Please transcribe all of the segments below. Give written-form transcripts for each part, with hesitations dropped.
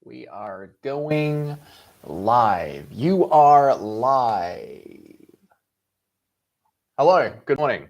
We are going live. You are live. Hello, good morning.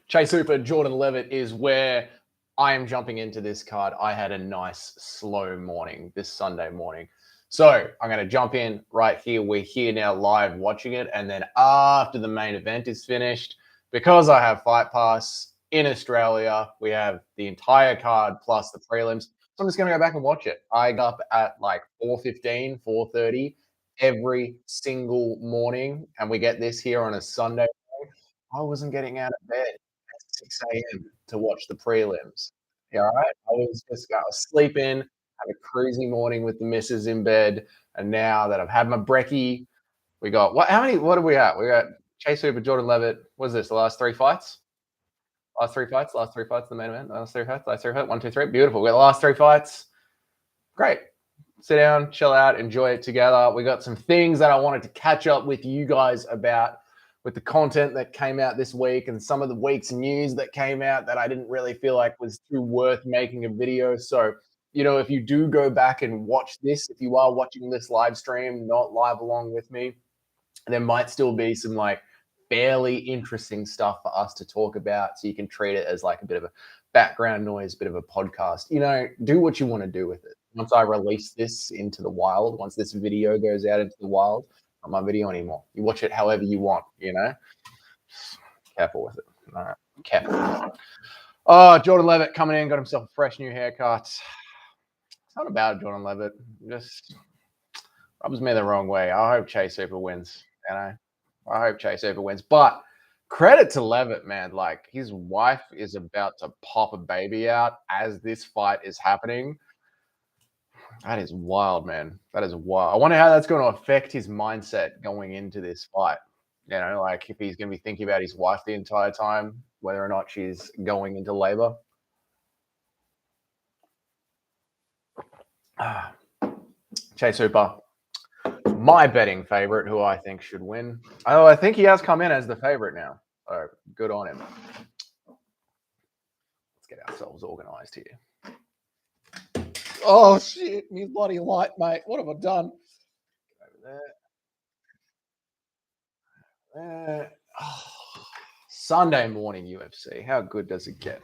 Chase Hooper, Jordan Leavitt is where I am jumping into this card. I had a nice slow morning this Sunday morning. So I'm going to jump in right here. We're here now live watching it. And then after the main event is finished, because I have Fight Pass in Australia, we have the entire card plus the prelims. So I'm just going to go back and watch it. I got up at like 4:15, 4:30 every single morning. And we get this here on a Sunday. I wasn't getting out of bed at 6 a.m. to watch the prelims. Yeah, all right? I was sleeping, had a crazy morning with the missus in bed, and now that I've had my brekkie, we got what are we at? We got Chase Hooper, Jordan Leavitt. What is this? The last three fights? Last three fights, the main event. Last three fights. 1, 2, 3. Beautiful. We got the last three fights. Great. Sit down, chill out, enjoy it together. We got some things that I wanted to catch up with you guys about with the content that came out this week and some of the week's news that came out that I didn't really feel like was too worth making a video. So, if you do go back and watch this, if you are watching this live stream, not live along with me, there might still be some like fairly interesting stuff for us to talk about. So you can treat it as like a bit of a background noise, a bit of a podcast. Do what you want to do with it. Once I release this into the wild, once this video goes out into the wild, not my video anymore. You watch it however you want. Careful with it. All right. Careful. Oh, Jordan Leavitt coming in, got himself a fresh new haircut. It's not about Jordan Leavitt. Just rubs me the wrong way. I hope Chase Hooper wins. I hope Chase Hooper wins. But credit to Leavitt, man. Like his wife is about to pop a baby out as this fight is happening. That is wild, man. That is wild. I wonder how that's going to affect his mindset going into this fight. Like if he's going to be thinking about his wife the entire time, whether or not she's going into labor. Chase Hooper, my betting favorite, who I think should win. Oh, I think he has come in as the favorite now. So good on him. Let's get ourselves organized here. Oh shit, me bloody light, mate. What have I done? Over there. Sunday morning UFC. How good does it get?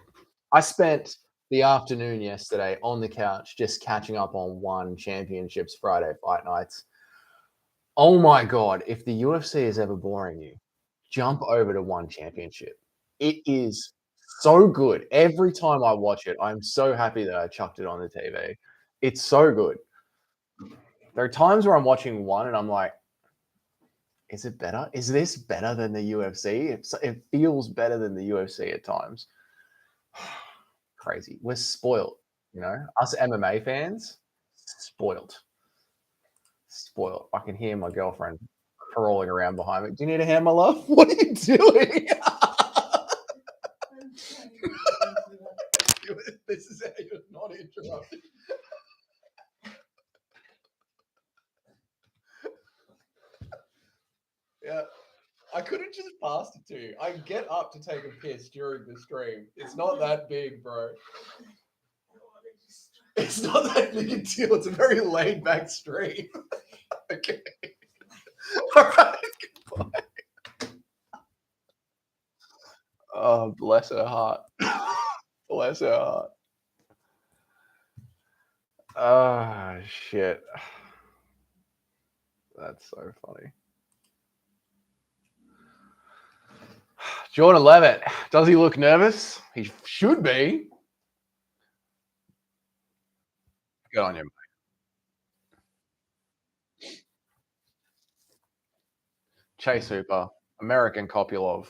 I spent the afternoon yesterday on the couch just catching up on one championships Friday fight nights. Oh my God, if the UFC is ever boring you, jump over to one championship. It is so good. Every time I watch it, I'm so happy that I chucked it on the TV. It's so good. There are times where I'm watching one and I'm like, is it better? Is this better than the UFC? It feels better than the UFC at times. Crazy. We're spoiled, us MMA fans, spoiled. Spoiled. I can hear my girlfriend crawling around behind me. Do you need a hand, my love? What are you doing? This is how you're not interrupted. Yeah. I could have just passed it to you. I get up to take a piss during the stream. It's not that big, bro. It's not that big a deal. It's a very laid back stream. Okay. All right. Goodbye. Oh, bless her heart. Bless her heart. Oh, shit. That's so funny. Jordan Leavitt, does he look nervous? He should be. Good on you, mate. Chase Hooper, American Kopylov.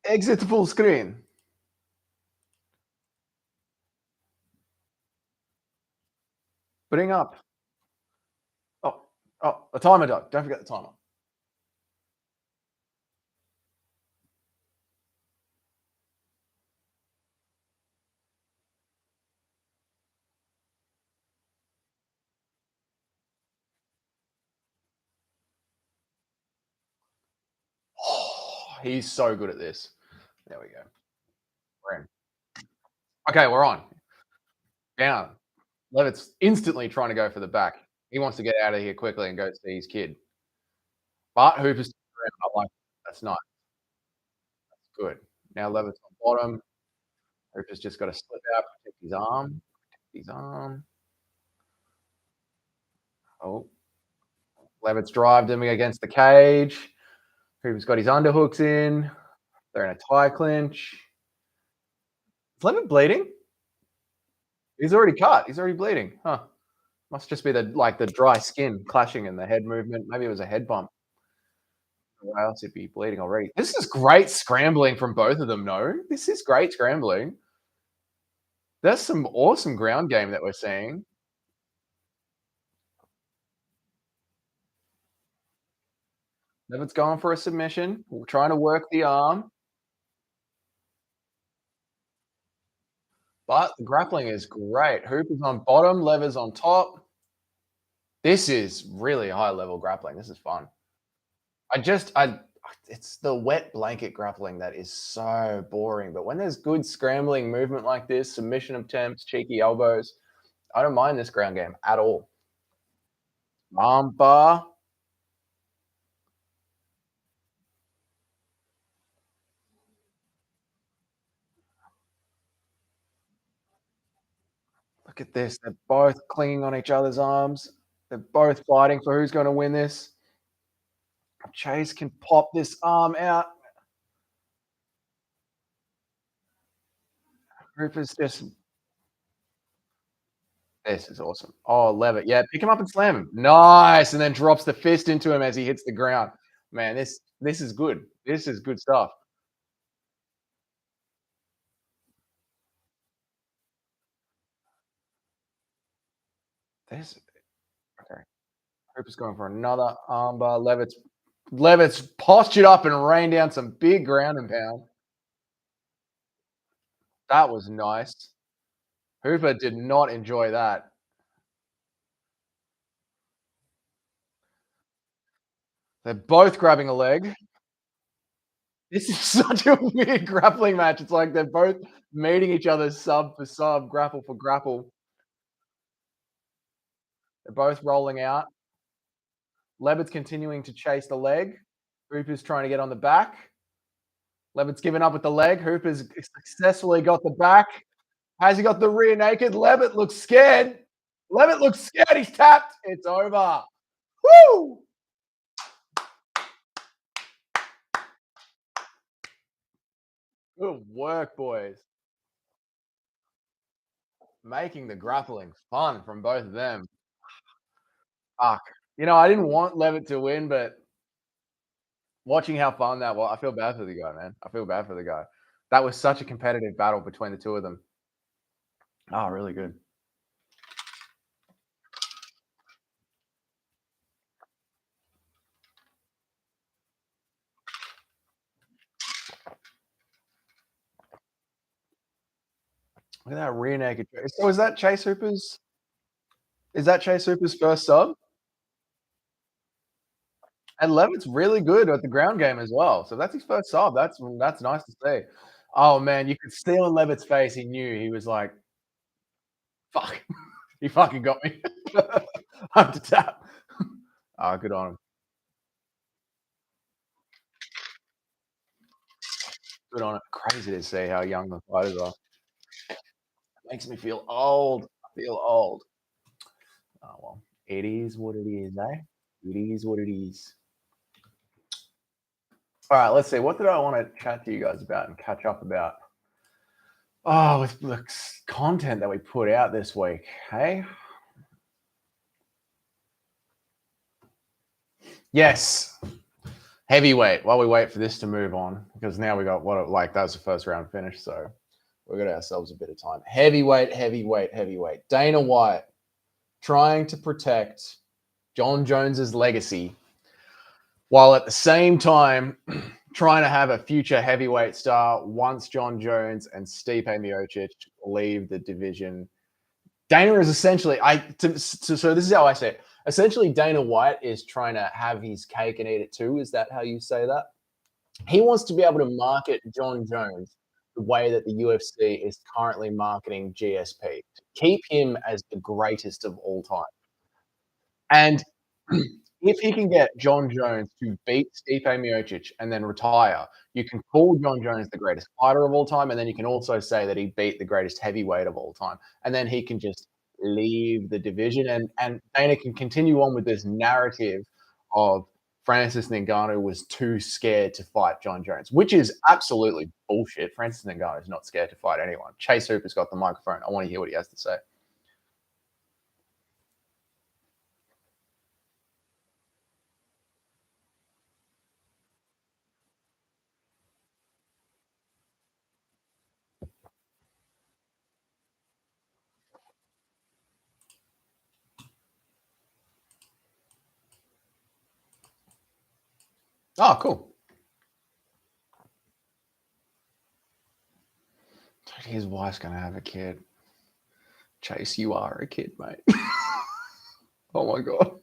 Exit full screen. Bring up. Oh, the timer, Doug. Don't forget the timer. He's so good at this. There we go. We're in. Okay, we're on. Down. Levitt's instantly trying to go for the back. He wants to get out of here quickly and go see his kid. But Hooper's around. I like that's nice. That's good. Now Levitt's on bottom. Hooper's just got to slip out, protect his arm. Protect his arm. Oh, Levitt's drived him against the cage. Hooper's got his underhooks in. They're in a tie clinch. Is Levitt bleeding? He's already cut. He's already bleeding. Huh. Must just be the dry skin clashing and the head movement. Maybe it was a head bump. Why else he'd be bleeding already? This is great scrambling from both of them, no? This is great scrambling. That's some awesome ground game that we're seeing. Levitt's going for a submission. We're trying to work the arm. But the grappling is great. Hooper's on bottom, Lever's on top. This is really high level grappling. This is fun. I it's the wet blanket grappling that is so boring. But when there's good scrambling movement like this, submission attempts, cheeky elbows, I don't mind this ground game at all. Arm bar. Look at this. They're both clinging on each other's arms. They're both fighting for who's going to win this. Chase can pop this arm out. Rufus just. This is awesome. Oh, Levitt. Yeah, pick him up and slam him. Nice. And then drops the fist into him as he hits the ground. Man, this is good. This is good stuff. This okay. Rufus going for another armbar. Levitt's postured up and rained down some big ground and pound. That was nice. Hooper did not enjoy that. They're both grabbing a leg. This is such a weird grappling match. It's like they're both meeting each other sub for sub, grapple for grapple. They're both rolling out. Levitt's continuing to chase the leg. Hooper's trying to get on the back. Levitt's given up with the leg. Hooper's successfully got the back. Has he got the rear naked? Levitt looks scared. Levitt looks scared. He's tapped. It's over. Woo! Good work, boys. Making the grappling fun from both of them. Fuck. I didn't want Levitt to win, but watching how fun that was, I feel bad for the guy, man. I feel bad for the guy. That was such a competitive battle between the two of them. Oh, really good. Look at that rear naked. So is that Chase Hooper's? Is that Chase Hooper's first sub? And Levitt's really good at the ground game as well. So that's his first sub. That's nice to see. Oh man, you could see on Levitt's face. He knew he was like, "Fuck, he fucking got me." I have to tap. Oh, good on him. Good on it. Crazy to see how young the fighters are. Makes me feel old. I feel old. Oh well, it is what it is, eh? It is what it is. All right, let's see. What did I want to chat to you guys about and catch up about? Oh, with the content that we put out this week, hey? Yes, heavyweight. While we wait for this to move on, because now we got that was the first round finished, so we got ourselves a bit of time. Heavyweight. Dana White trying to protect John Jones's legacy, while at the same time trying to have a future heavyweight star once John Jones and Stipe Miocic leave the division. Dana is essentially, so this is how I say it. Essentially, Dana White is trying to have his cake and eat it too. Is that how you say that? He wants to be able to market John Jones the way that the UFC is currently marketing GSP. Keep him as the greatest of all time. And if he can get John Jones to beat Stipe Miocic and then retire, you can call John Jones the greatest fighter of all time, and then you can also say that he beat the greatest heavyweight of all time, and then he can just leave the division, and Dana can continue on with this narrative of Francis Ngannou was too scared to fight John Jones, which is absolutely bullshit. Francis Ngannou is not scared to fight anyone. Chase Hooper's got the microphone. I want to hear what he has to say. Oh, cool. Dude, his wife's gonna have a kid. Chase, you are a kid, mate. Oh my god.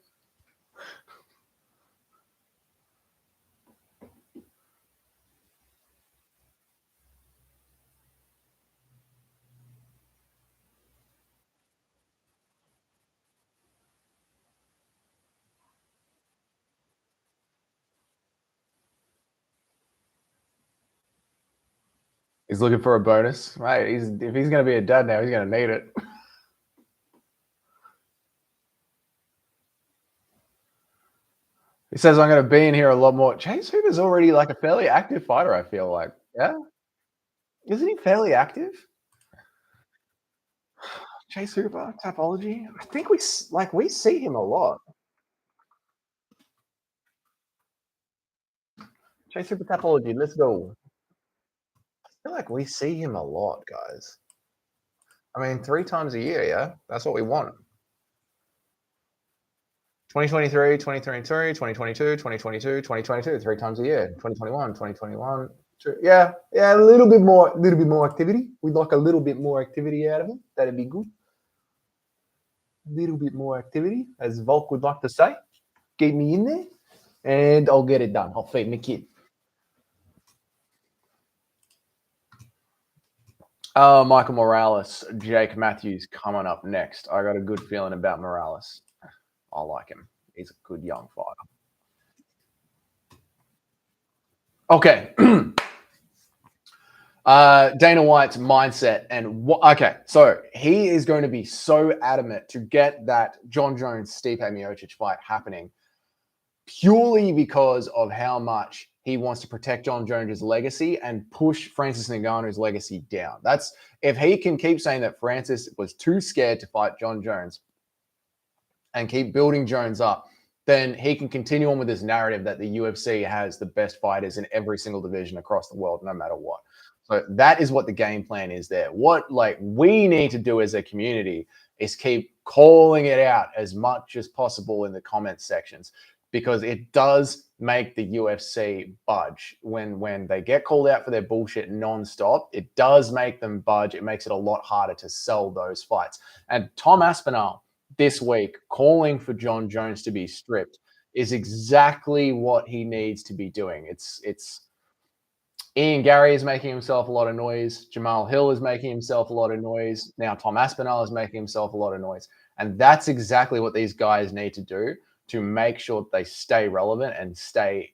He's looking for a bonus, right? If he's going to be a dad now, he's going to need it. He says, I'm going to be in here a lot more. Chase Hooper's already like a fairly active fighter, I feel like. Yeah? Isn't he fairly active? Chase Hooper, Tapology? I think we see him a lot. Chase Hooper, Tapology, let's go. I feel like we see him a lot, guys. I mean, 3 times a year, yeah? That's what we want. 2023, 2023, 2022, 2022, 2022, 3 times a year. 2021, 2021. Yeah, a little bit more activity. We'd like a little bit more activity out of him. That'd be good. A little bit more activity, as Volk would like to say. Keep me in there, and I'll get it done. I'll feed my kid. Michael Morales, Jake Matthews coming up next. I got a good feeling about Morales. I like him. He's a good young fighter. Okay. Dana White's mindset and okay, so he is going to be so adamant to get that John Jones Stipe Miocic fight happening purely because of how much he wants to protect John Jones' legacy and push Francis Ngannou's legacy down. That's if he can keep saying that Francis was too scared to fight John Jones and keep building Jones up, then he can continue on with this narrative that the UFC has the best fighters in every single division across the world, no matter what. So that is what the game plan is there. What like we need to do as a community is keep calling it out as much as possible in the comment sections, because it does make the UFC budge when they get called out for their bullshit nonstop. It does make them budge. It makes it a lot harder to sell those fights. And Tom Aspinall this week calling for John Jones to be stripped is exactly what he needs to be doing. It's Ian Gary is making himself a lot of noise. Jamal Hill is making himself a lot of noise. Now Tom Aspinall is making himself a lot of noise. And that's exactly what these guys need to do to make sure that they stay relevant and stay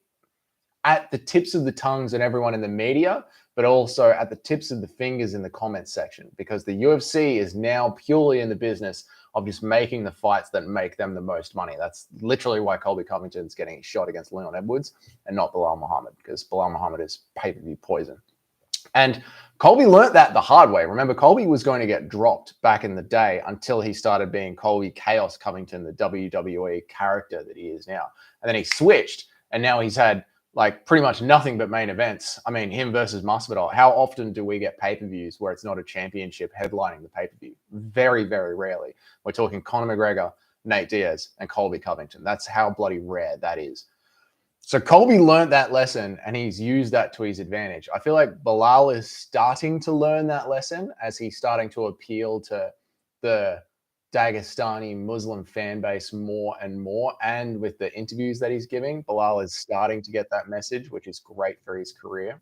at the tips of the tongues and everyone in the media, but also at the tips of the fingers in the comment section, because the UFC is now purely in the business of just making the fights that make them the most money. That's literally why Colby Covington's getting shot against Leon Edwards and not Bilal Muhammad, because Bilal Muhammad is pay-per-view poison. And Colby learnt that the hard way. Remember, Colby was going to get dropped back in the day until he started being Colby Chaos Covington, the WWE character that he is now. And then he switched, and now he's had like pretty much nothing but main events. I mean, him versus Masvidal. How often do we get pay-per-views where it's not a championship headlining the pay-per-view? Very, very rarely. We're talking Conor McGregor, Nate Diaz, and Colby Covington. That's how bloody rare that is. So Colby learned that lesson, and he's used that to his advantage. I feel like Bilal is starting to learn that lesson as he's starting to appeal to the Dagestani Muslim fan base more and more. And with the interviews that he's giving, Bilal is starting to get that message, which is great for his career.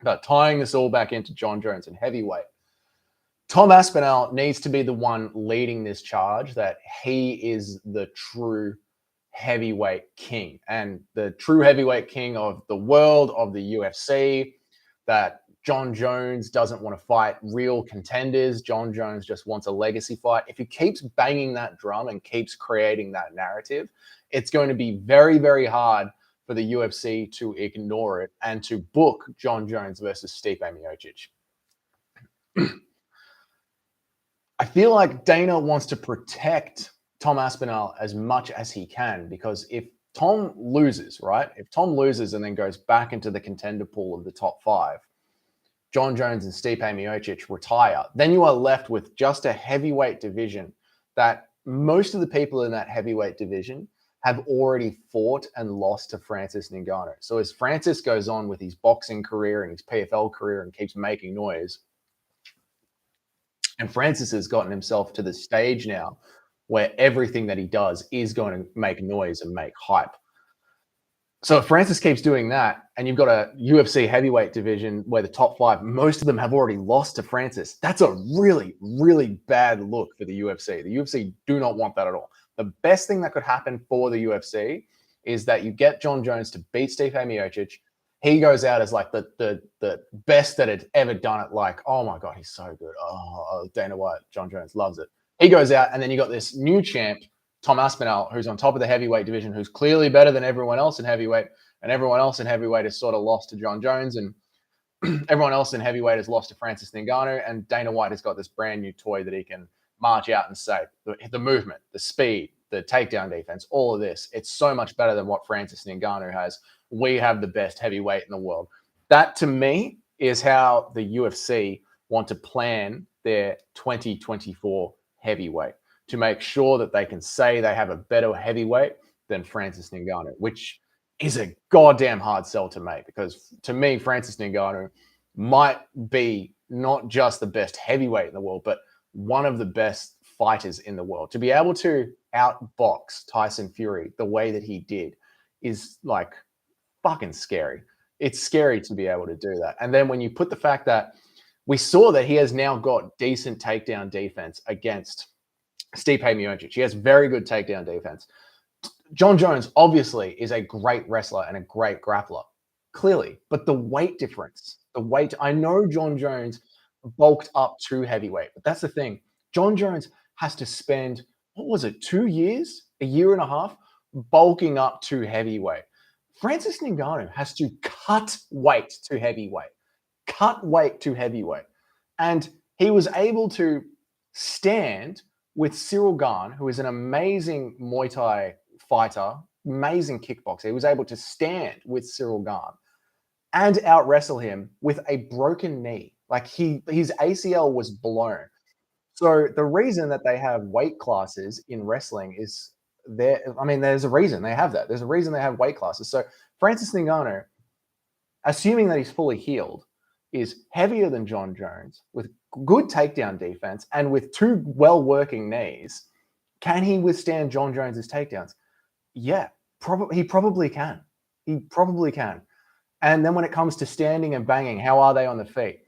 But tying this all back into John Jones and heavyweight, Tom Aspinall needs to be the one leading this charge that he is the true heavyweight king and the true heavyweight king of the world, of the UFC, that John Jones doesn't want to fight real contenders. John Jones just wants a legacy fight. If he keeps banging that drum and keeps creating that narrative, it's going to be very, very hard for the UFC to ignore it and to book John Jones versus Stipe Miocic. I feel like Dana wants to protect Tom Aspinall as much as he can, because if Tom loses, right? If Tom loses and then goes back into the contender pool of the top 5, John Jones and Stipe Miocic retire, then you are left with just a heavyweight division that most of the people in that heavyweight division have already fought and lost to Francis Ngannou. So as Francis goes on with his boxing career and his PFL career and keeps making noise, and Francis has gotten himself to the stage now where everything that he does is going to make noise and make hype. So if Francis keeps doing that, and you've got a UFC heavyweight division where the top 5, most of them have already lost to Francis, that's a really, really bad look for the UFC. The UFC do not want that at all. The best thing that could happen for the UFC is that you get John Jones to beat Stipe Miocic. He goes out as like the best that had ever done it. Like, oh my God, he's so good. Oh, Dana White, John Jones loves it. He goes out, and then you got this new champ, Tom Aspinall, who's on top of the heavyweight division, who's clearly better than everyone else in heavyweight, and everyone else in heavyweight has sort of lost to John Jones, and everyone else in heavyweight has lost to Francis Ngannou, and Dana White has got this brand new toy that he can march out and say, the movement, the speed, the takedown defense, all of this, it's so much better than what Francis Ngannou has. We have the best heavyweight in the world. That, to me, is how the UFC want to plan their 2024 heavyweight, to make sure that they can say they have a better heavyweight than Francis Ngannou, which is a goddamn hard sell to make, because to me, Francis Ngannou might be not just the best heavyweight in the world, but one of the best fighters in the world. To be able to outbox Tyson Fury the way that he did is like fucking scary. It's scary to be able to do that. And then when you put the fact that we saw that he has now got decent takedown defense against Stipe Miocic. He has very good takedown defense. John Jones obviously is a great wrestler and a great grappler, clearly. But the weight difference, I know John Jones bulked up to heavyweight, but that's the thing. John Jones has to spend, what was it, 2 years, a year and a half, bulking up to heavyweight. Francis Ngannou has to cut weight to heavyweight. And he was able to stand with Cyril Gane, who is an amazing Muay Thai fighter, amazing kickboxer. He was able to stand with Cyril Gane and out wrestle him with a broken knee. Like his ACL was blown. So the reason that they have weight classes in wrestling is there. I mean, there's a reason they have that. There's a reason they have weight classes. So Francis Ngannou, assuming that he's fully healed, is heavier than John Jones with good takedown defense and with 2 well-working knees. Can he withstand John Jones's takedowns? Yeah, he probably can. He probably can. And then when it comes to standing and banging, how are they on the feet?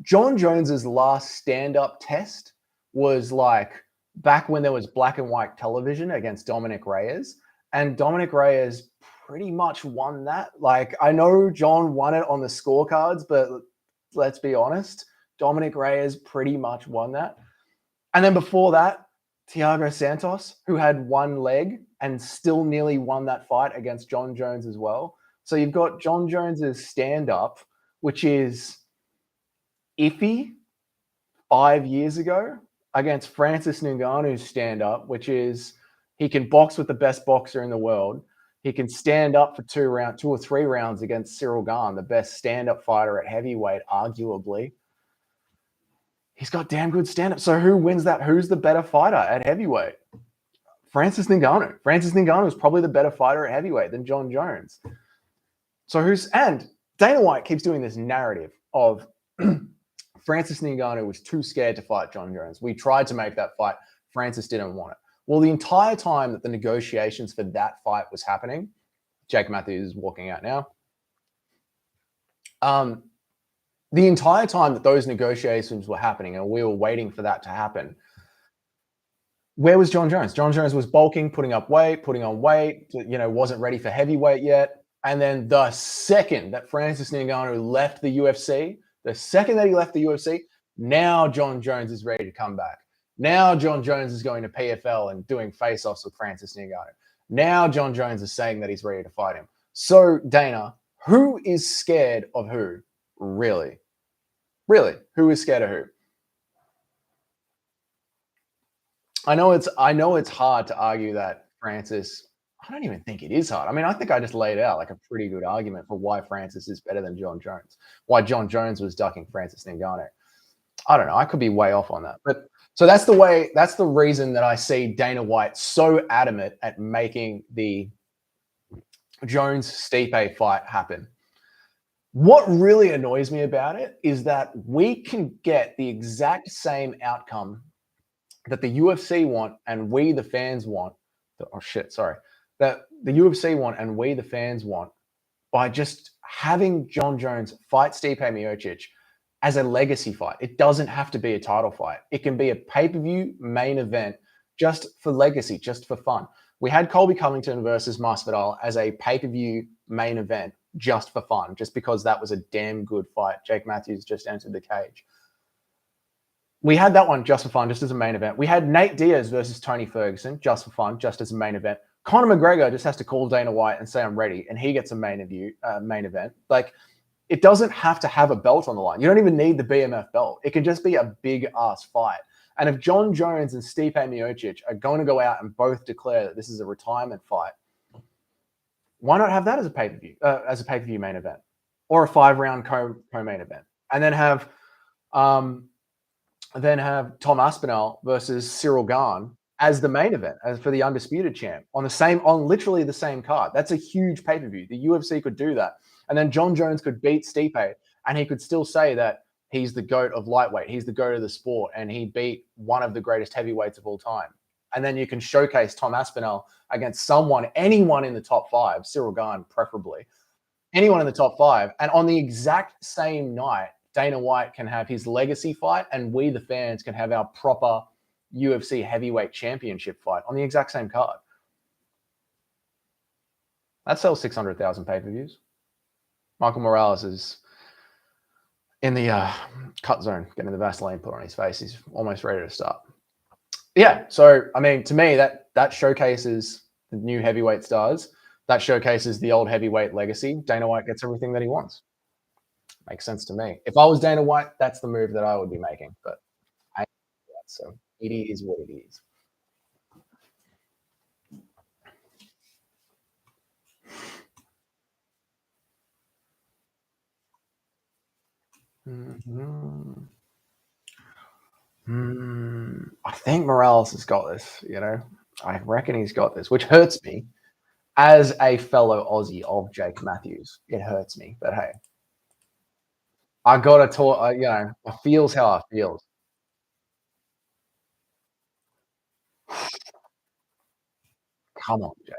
John Jones's last stand-up test was like back when there was black and white television against Dominic Reyes, and Dominic Reyes pretty much won that. Like, I know John won it on the scorecards, but let's be honest, Dominic Reyes pretty much won that. And then before that, Thiago Santos, who had one leg and still nearly won that fight against John Jones as well. So you've got John Jones's stand-up, which is iffy 5 years ago, against Francis Ngannou's stand-up, which is he can box with the best boxer in the world. He can stand up for 2 or 3 rounds against Cyril Gane, the best stand-up fighter at heavyweight, arguably. He's got damn good stand-up. So who wins that? Who's the better fighter at heavyweight? Francis Ngannou. Francis Ngannou is probably the better fighter at heavyweight than John Jones. So and Dana White keeps doing this narrative of Francis Ngannou was too scared to fight John Jones. We tried to make that fight Francis didn't want it. Well, the entire time that the negotiations for that fight was happening, Jake Matthews is walking out now. The entire time that those negotiations were happening and we were waiting for that to happen, where was John Jones? John Jones was bulking, putting up weight, putting on weight, wasn't ready for heavyweight yet. And then the second that Francis Ngannou left the UFC, now John Jones is ready to come back. Now John Jones is going to PFL and doing face-offs with Francis Ngannou. Now John Jones is saying that he's ready to fight him. So, Dana, who is scared of who? Really? Really? Who is scared of who? I know it's hard to argue that Francis. I don't even think it is hard. I mean, I think I just laid out like a pretty good argument for why Francis is better than John Jones. Why John Jones was ducking Francis Ngannou. I don't know. I could be way off on that. But so that's the reason that I see Dana White so adamant at making the Jones-Stipe fight happen. What really annoys me about it is that we can get the exact same outcome that the UFC want and we the fans want. That the UFC want and we the fans want by just having John Jones fight Stipe Miocic as a legacy fight. It doesn't have to be a title fight. It can be a pay-per-view main event just for legacy, just for fun. We had Colby Covington versus Masvidal as a pay-per-view main event just for fun, just because that was a damn good fight. Jake Matthews just entered the cage. We had that one just for fun, just as a main event. We had Nate Diaz versus Tony Ferguson just for fun, just as a main event. Conor McGregor just has to call Dana White and say, I'm ready, and he gets a main event. Like, it doesn't have to have a belt on the line. You don't even need the BMF belt. It can just be a big-ass fight. And if John Jones and Stipe Miocic are going to go out and both declare that this is a retirement fight, why not have that as a pay-per-view main event, or a 5-round co-main event, and then have Tom Aspinall versus Cyril Gane as the main event, as for the undisputed champ on literally the same card. That's a huge pay-per-view. The UFC could do that, and then John Jones could beat Stipe, and he could still say that he's the GOAT of lightweight, he's the GOAT of the sport, and he beat one of the greatest heavyweights of all time. And then you can showcase Tom Aspinall against anyone in the top 5, Cyril Gane preferably, anyone in the top 5. And on the exact same night, Dana White can have his legacy fight, and we, the fans, can have our proper UFC heavyweight championship fight on the exact same card. That sells 600,000 pay-per-views. Michael Morales is in the cut zone, getting the Vaseline put on his face. He's almost ready to start. Yeah, so, I mean, to me, that showcases the new heavyweight stars. That showcases the old heavyweight legacy. Dana White gets everything that he wants. Makes sense to me. If I was Dana White, that's the move that I would be making. But so it is what it is. I think Morales has got this, I reckon he's got this, which hurts me as a fellow Aussie of Jake Matthews. It hurts me, but hey, I got to talk, I feels how I feels. Come on, Jake.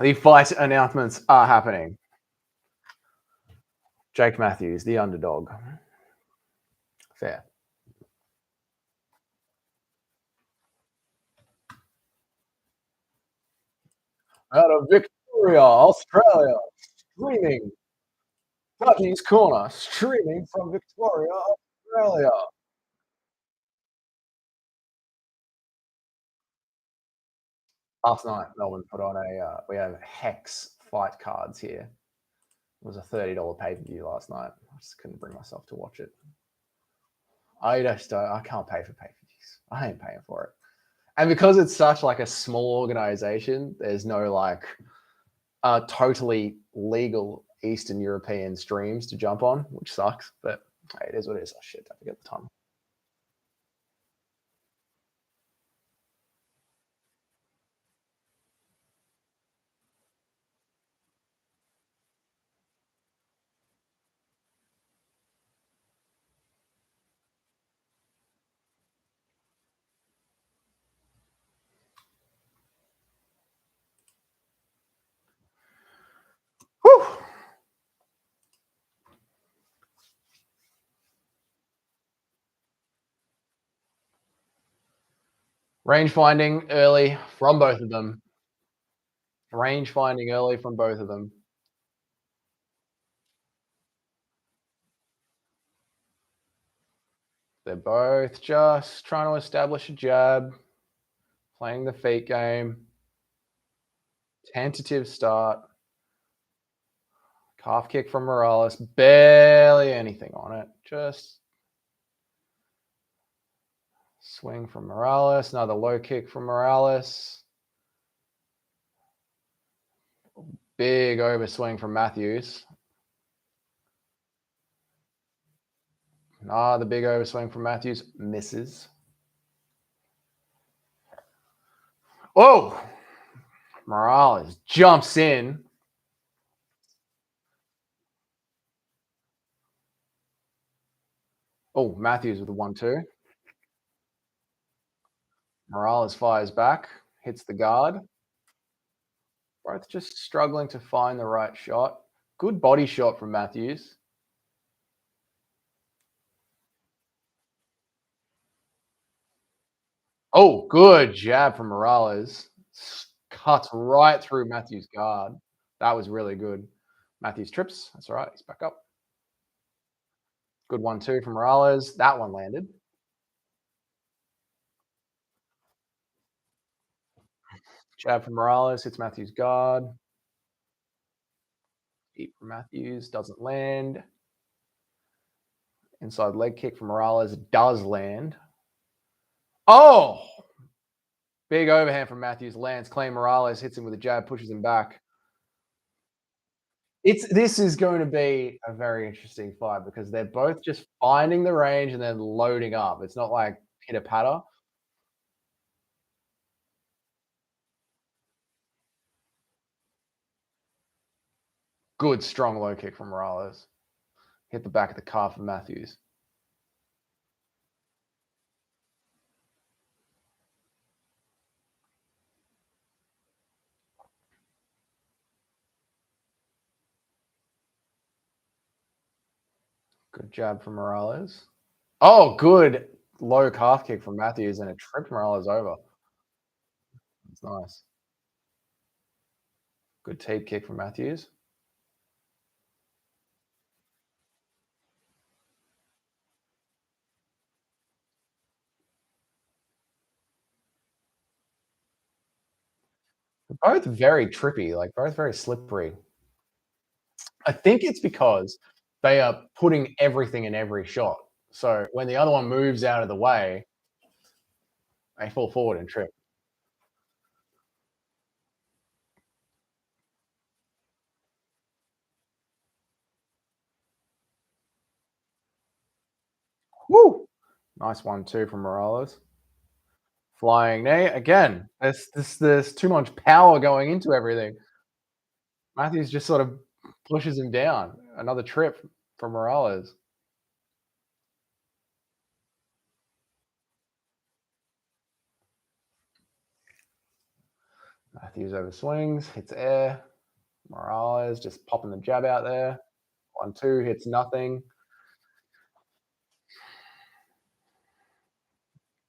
The fight announcements are happening. Jake Matthews, the underdog. Fair. Out of Victoria, Australia, streaming. Dudley's Corner, streaming from Victoria, Australia. Last night, Melbourne put on we have Hex fight cards here. It was a $30 pay-per-view last night. I just couldn't bring myself to watch it. I can't pay for pay-per-views. I ain't paying for it. And because it's such like a small organization, there's no like totally legal Eastern European streams to jump on, which sucks, but hey, it is what it is. Oh shit, don't forget the time. Whew. Range finding early from both of them. Range finding early from both of them. They're both just trying to establish a jab, playing the feet game. Tentative start. Calf kick from Morales. Barely anything on it. Just swing from Morales. Another low kick from Morales. Big overswing from Matthews. The big overswing from Matthews misses. Oh! Morales jumps in. Oh, Matthews with a 1-2. Morales fires back, hits the guard. Both just struggling to find the right shot. Good body shot from Matthews. Oh, good jab from Morales. Cuts right through Matthews' guard. That was really good. Matthews trips. That's all right. He's back up. Good 1-2 from Morales. That one landed. Jab from Morales hits Matthews' guard. Deep from Matthews doesn't land. Inside leg kick from Morales does land. Oh! Big overhand from Matthews lands clean. Morales hits him with a jab, pushes him back. This is going to be a very interesting fight because they're both just finding the range and then loading up. It's not like pitter patter. Good strong low kick from Morales. Hit the back of the calf of Matthews. Good jab from Morales. Oh, good low calf kick from Matthews and it tripped Morales over. That's nice. Good teep kick from Matthews. Both very trippy, like both very slippery. I think it's because they are putting everything in every shot. So when the other one moves out of the way, they fall forward and trip. Woo! Nice 1-2 from Morales. Flying knee again. There's too much power going into everything. Matthews just sort of pushes him down. Another trip from Morales. Matthews over swings, hits air. Morales just popping the jab out there. 1-2 hits nothing.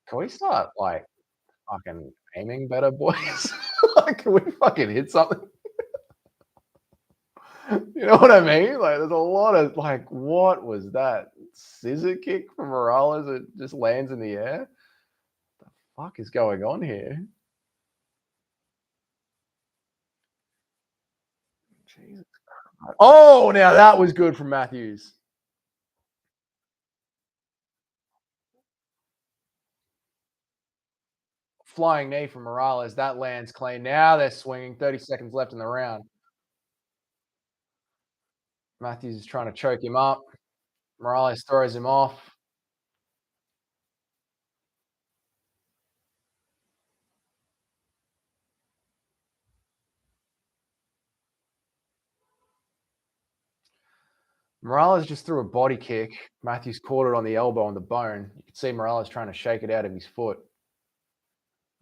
Can we start like fucking aiming better, boys? Like, can we fucking hit something? You know what I mean? Like, there's a lot of like, what was that? Scissor kick from Morales that just lands in the air? What the fuck is going on here? Jesus Christ. Oh, now that was good from Matthews. Flying knee from Morales. That lands clean. Now they're swinging. 30 seconds left in the round. Matthews is trying to choke him up. Morales throws him off. Morales just threw a body kick. Matthews caught it on the elbow on the bone. You could see Morales trying to shake it out of his foot.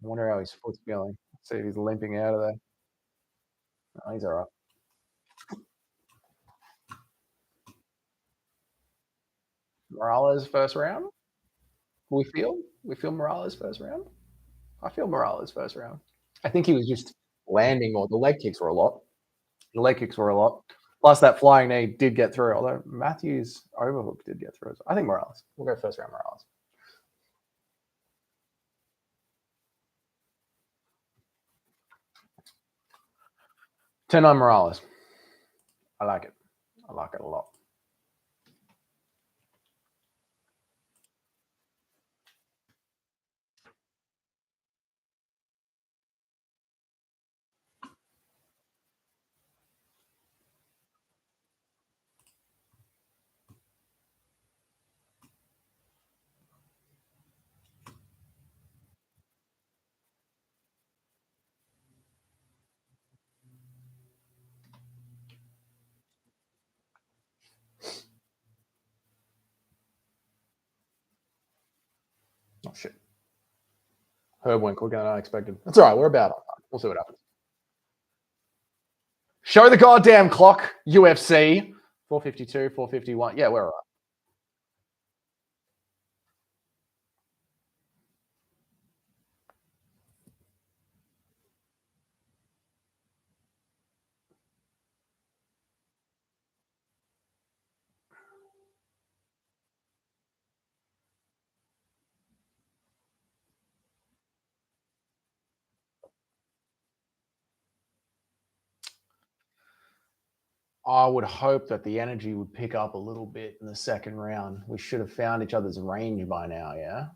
I wonder how his foot's feeling. See if he's limping out of there. Oh, he's all right. Morales first round. We feel Morales first round. I feel Morales first round. I think he was just landing more. The leg kicks were a lot. The leg kicks were a lot. Plus that flying knee did get through. Although Matthews overhook did get through. I think Morales. We'll go first round Morales. 10-9 Morales. I like it. I like it a lot. Oh shit. Herb went quicker than I expected. That's all right. We're about on time. We'll see what happens. Show the goddamn clock, UFC. 452, 451. Yeah, we're all right. I would hope that the energy would pick up a little bit in the second round. We should have found each other's range by now, yeah?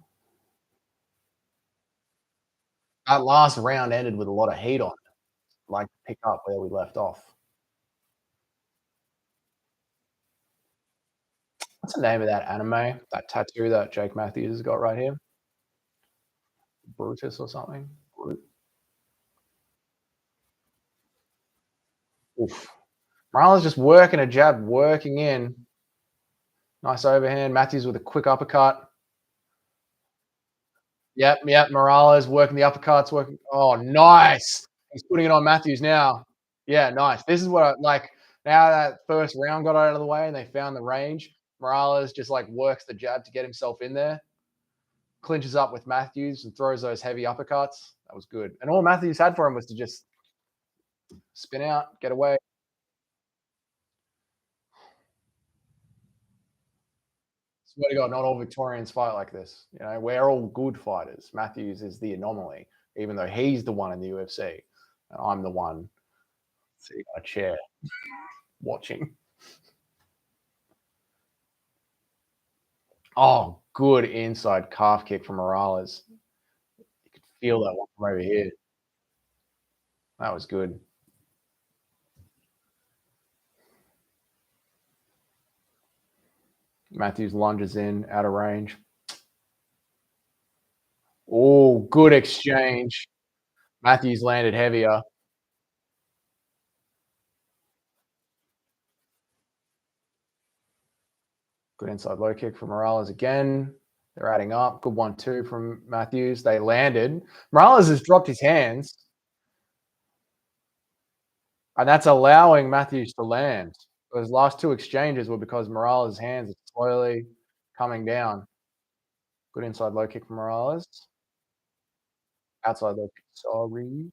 That last round ended with a lot of heat on it. Like to pick up where we left off. What's the name of that anime? That tattoo that Jake Matthews has got right here? Brutus or something? Oof. Morales just working a jab, working in. Nice overhand. Matthews with a quick uppercut. Yep. Morales working the uppercuts, working. Oh, nice. He's putting it on Matthews now. Yeah, nice. This is what I like. Now that first round got out of the way and they found the range, Morales just like works the jab to get himself in there, clinches up with Matthews and throws those heavy uppercuts. That was good. And all Matthews had for him was to just spin out, get away. Swear to God, not all Victorians fight like this. You know, we're all good fighters. Matthews is the anomaly, even though he's the one in the UFC, and I'm the one sitting on a chair watching. Oh, good inside calf kick from Morales. You could feel that one from over here. That was good. Matthews lunges in, out of range. Oh, good exchange. Matthews landed heavier. Good inside low kick from Morales again. They're adding up. Good 1-2 from Matthews. They landed. Morales has dropped his hands, and that's allowing Matthews to land. Those last two exchanges were because Morales' hands are slowly coming down. Good inside low kick from Morales. Outside low kick. Sorry.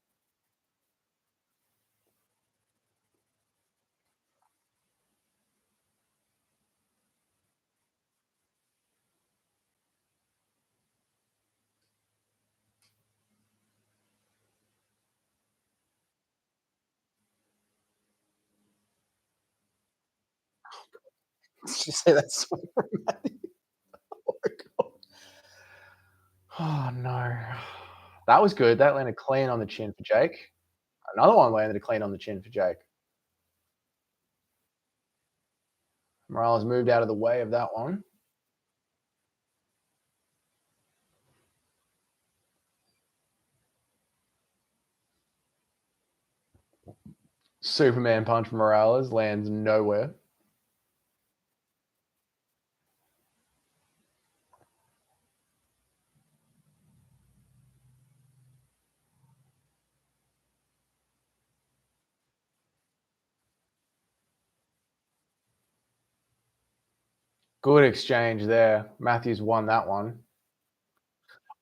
Did you say that song from Matthews? Oh my God. Oh no. That was good. That landed clean on the chin for Jake. Another one landed clean on the chin for Jake. Morales moved out of the way of that one. Superman punch from Morales lands nowhere. Good exchange there. Matthews won that one.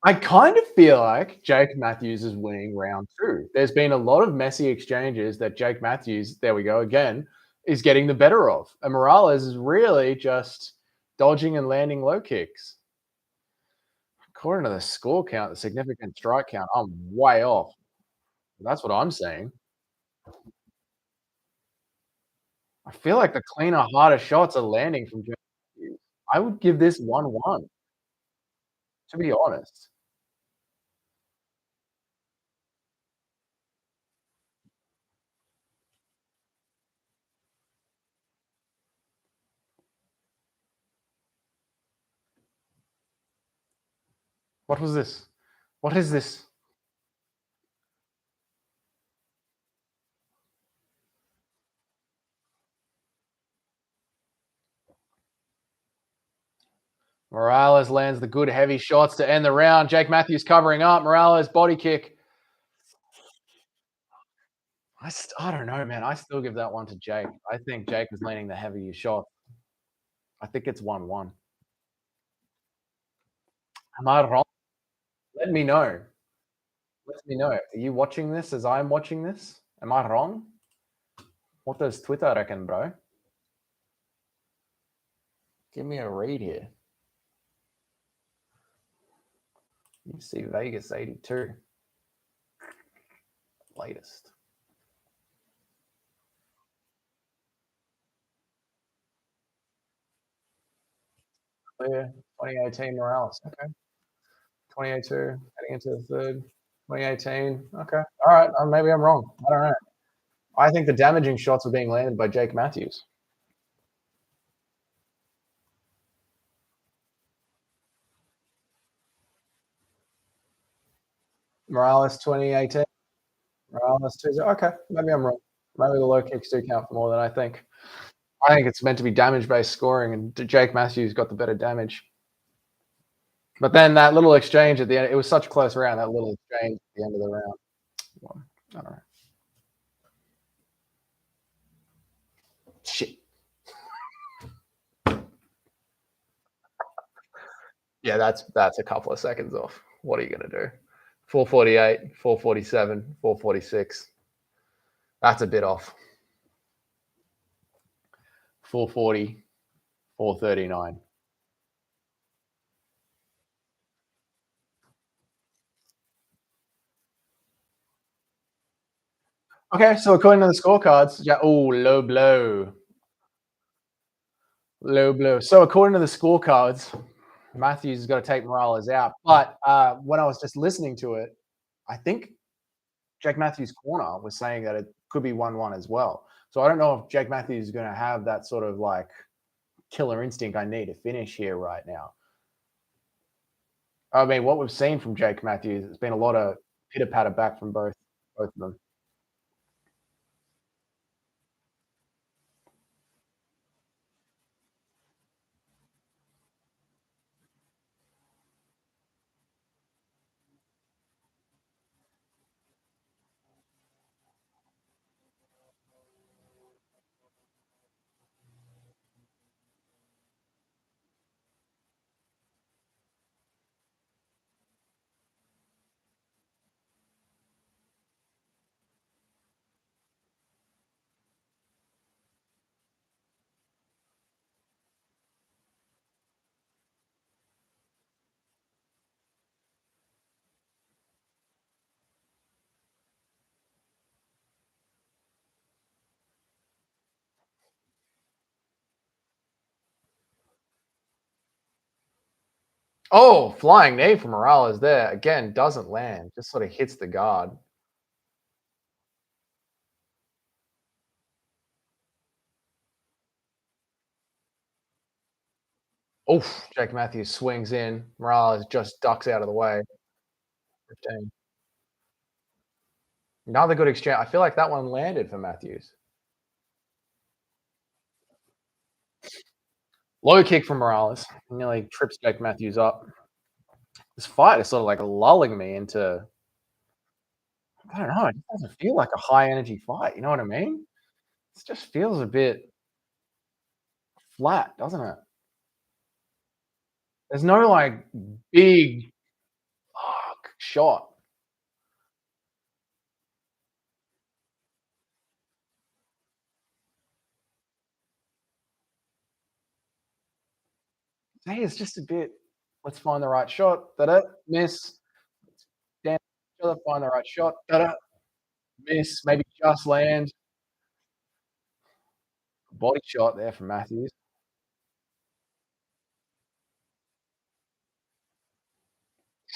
I kind of feel like Jake Matthews is winning round two. There's been a lot of messy exchanges that Jake Matthews, there we go again, is getting the better of. And Morales is really just dodging and landing low kicks. According to the score count, the significant strike count, I'm way off. That's what I'm saying. I feel like the cleaner, harder shots are landing from Jake Matthews. I would give this 1-1, to be honest. What was this? What is this? Morales lands the good heavy shots to end the round. Jake Matthews covering up. Morales body kick. I don't know, man. I still give that one to Jake. I think Jake was landing the heavier shot. I think it's 1-1. Am I wrong? Let me know. Let me know. Are you watching this as I'm watching this? Am I wrong? What does Twitter reckon, bro? Give me a read here. You see Vegas 82. Latest. Clear. 2018 Morales. Okay. 2082. Heading into the third. 2018. Okay. All right. Maybe I'm wrong. I don't know. I think the damaging shots were being landed by Jake Matthews. Morales 2018. Morales 2. Okay, maybe I'm wrong. Maybe the low kicks do count for more than I think. I think it's meant to be damage based scoring, and Jake Matthews got the better damage. But then that little exchange at the end, it was such a close round, that little exchange at the end of the round. Well, I don't know. Shit. Yeah, that's a couple of seconds off. What are you going to do? 448, 447, 446. That's a bit off. 440, 439. Okay, so according to the scorecards, yeah, oh, low blow. Low blow. So according to the scorecards, Matthews has got to take Morales out. But when I was just listening to it, I think Jake Matthews' corner was saying that it could be 1-1 as well. So I don't know if Jake Matthews is going to have that sort of like killer instinct I need to finish here right now. I mean, what we've seen from Jake Matthews, it's been a lot of pitter patter back from both of them. Oh, flying knee from Morales there. Again, doesn't land, just sort of hits the guard. Oof. Jake Matthews swings in. Morales just ducks out of the way. 15. Another good exchange. I feel like that one landed for Matthews. Low kick from Morales. Nearly trips Jake Matthews up. This fight is sort of like lulling me into, I don't know, it doesn't feel like a high energy fight. You know what I mean? It just feels a bit flat, doesn't it? There's no like big shot. Hey, it's just a bit. Let's find the right shot. Da-da, miss. Stand each other, find the right shot. Da-da, miss. Maybe just land. Body shot there from Matthews.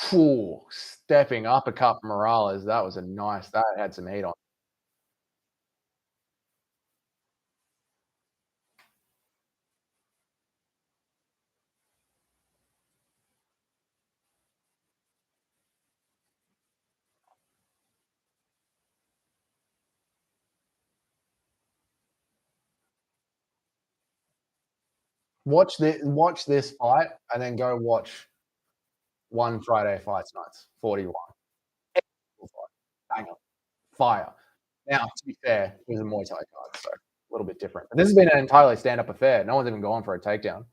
Phew, stepping uppercut from Morales. That was a nice. That had some heat on. Watch this fight, and then go watch one Friday Fights Nights 41. Bang on, fire. Now, to be fair, it was a Muay Thai card, so a little bit different. But this has been an entirely stand-up affair. No one's even gone for a takedown.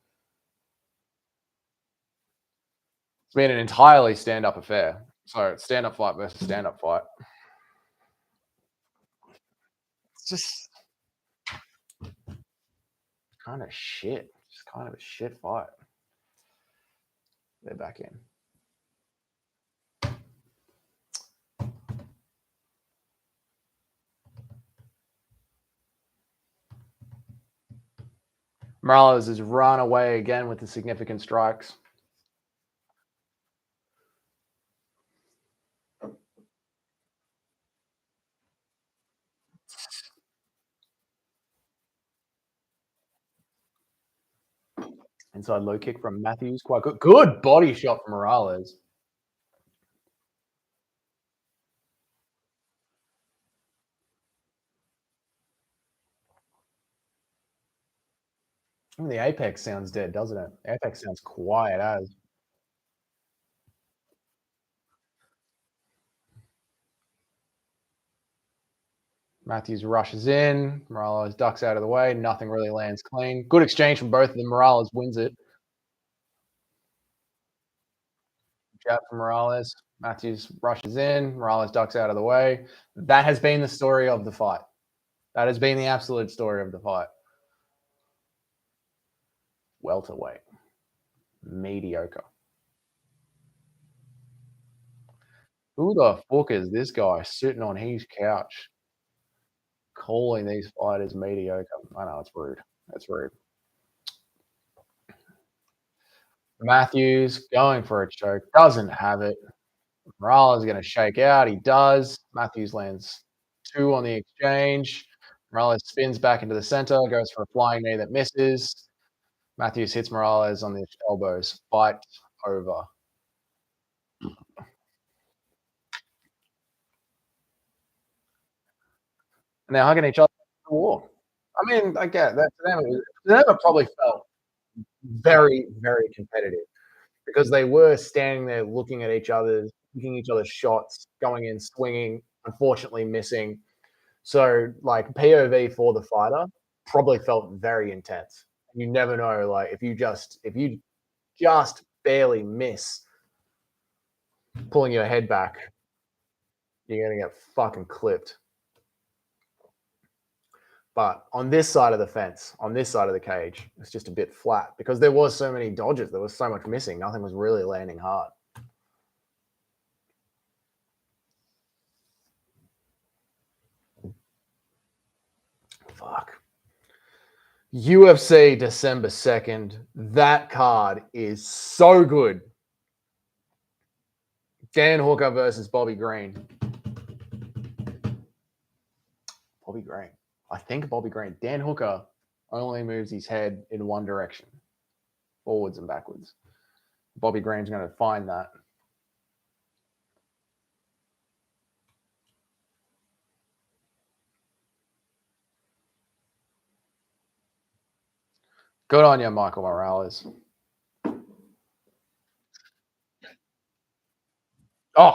It's been an entirely stand-up affair. So it's stand-up fight versus stand-up fight. It's just kind of shit. Just kind of a shit fight. They're back in. Morales has run away again with the significant strikes. Inside low kick from Matthews. Quite good. Good body shot from Morales. Even the apex sounds dead, doesn't it? Apex sounds quiet as. Matthews rushes in. Morales ducks out of the way. Nothing really lands clean. Good exchange from both of them. Morales wins it. Jab from Morales. Matthews rushes in. Morales ducks out of the way. That has been the story of the fight. That has been the absolute story of the fight. Welterweight. Mediocre. Who the fuck is this guy sitting on his couch calling these fighters mediocre? I know, it's rude. That's rude. Matthews going for a choke. Doesn't have it. Morales is going to shake out. He does. Matthews lands two on the exchange. Morales spins back into the center, goes for a flying knee that misses. Matthews hits Morales on the elbows. Fight over. And they're hugging each other in the war. I mean, I get that. To them, it probably felt very, very competitive because they were standing there looking at each other, looking each other's shots, going in, swinging, unfortunately missing. So, like, POV for the fighter probably felt very intense. You never know, like, if you just barely miss pulling your head back, you're gonna get fucking clipped. But on this side of the fence, on this side of the cage, it's just a bit flat because there was so many dodges. There was so much missing. Nothing was really landing hard. Fuck. UFC December 2nd. That card is so good. Dan Hooker versus Bobby Green. Bobby Green. I think Bobby Green. Dan Hooker only moves his head in one direction. forwards and backwards. Bobby Green's going to find that. Good on you, Michael Morales. Oh,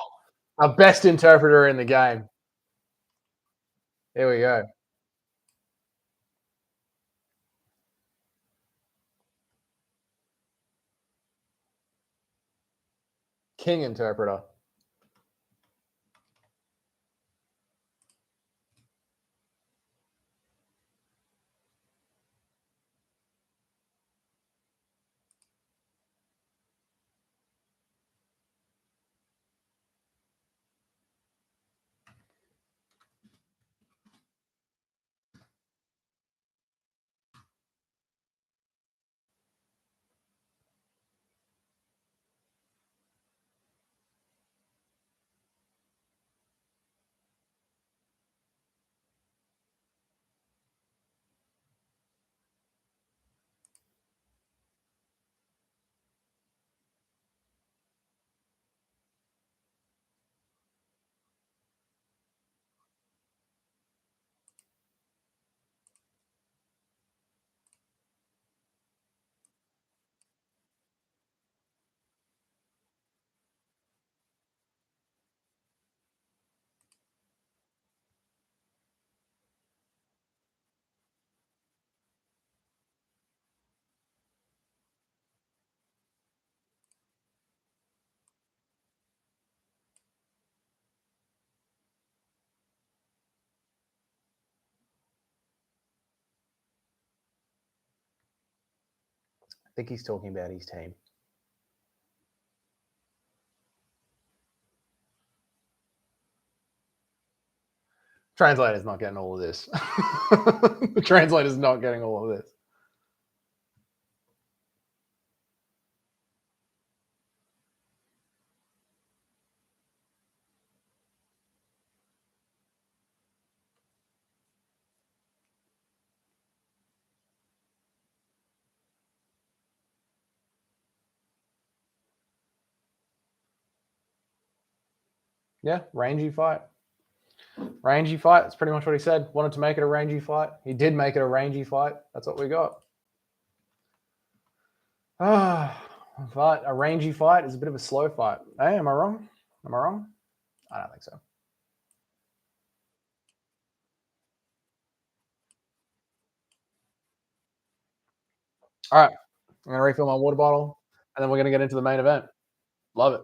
our best interpreter in the game. Here we go. King interpreter. I think he's talking about his team. Translator's not getting all of this. The translator's not getting all of this. Yeah, rangy fight. Rangy fight. That's pretty much what he said. Wanted to make it a rangy fight. He did make it a rangy fight. That's what we got. But a rangy fight is a bit of a slow fight. Hey, am I wrong? Am I wrong? I don't think so. All right. I'm going to refill my water bottle, and then we're going to get into the main event. Love it.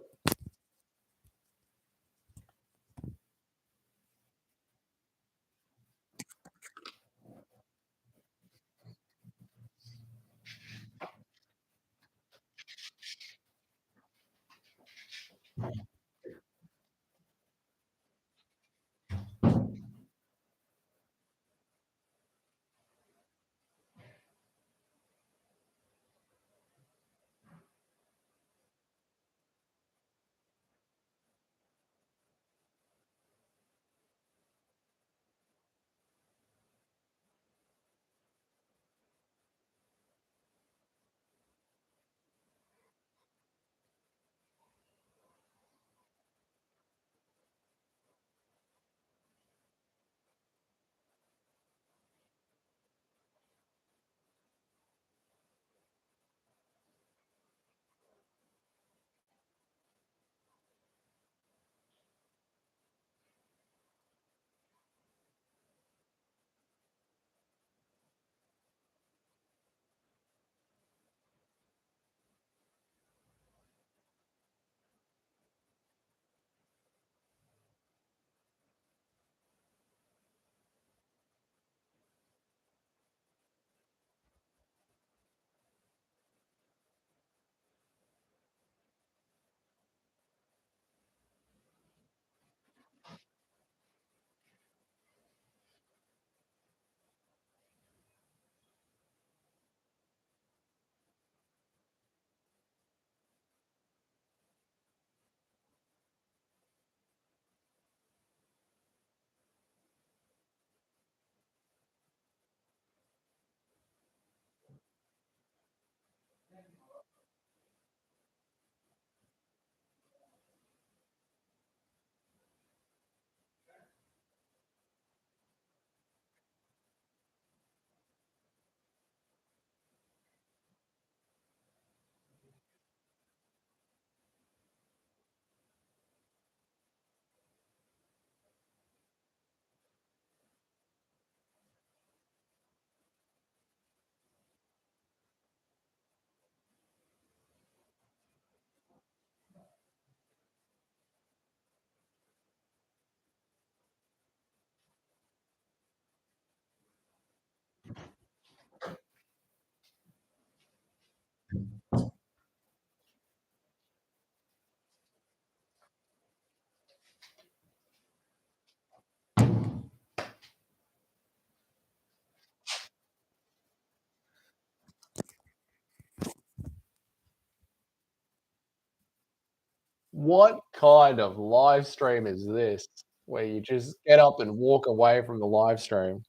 What kind of live stream is this where you just get up and walk away from the live stream?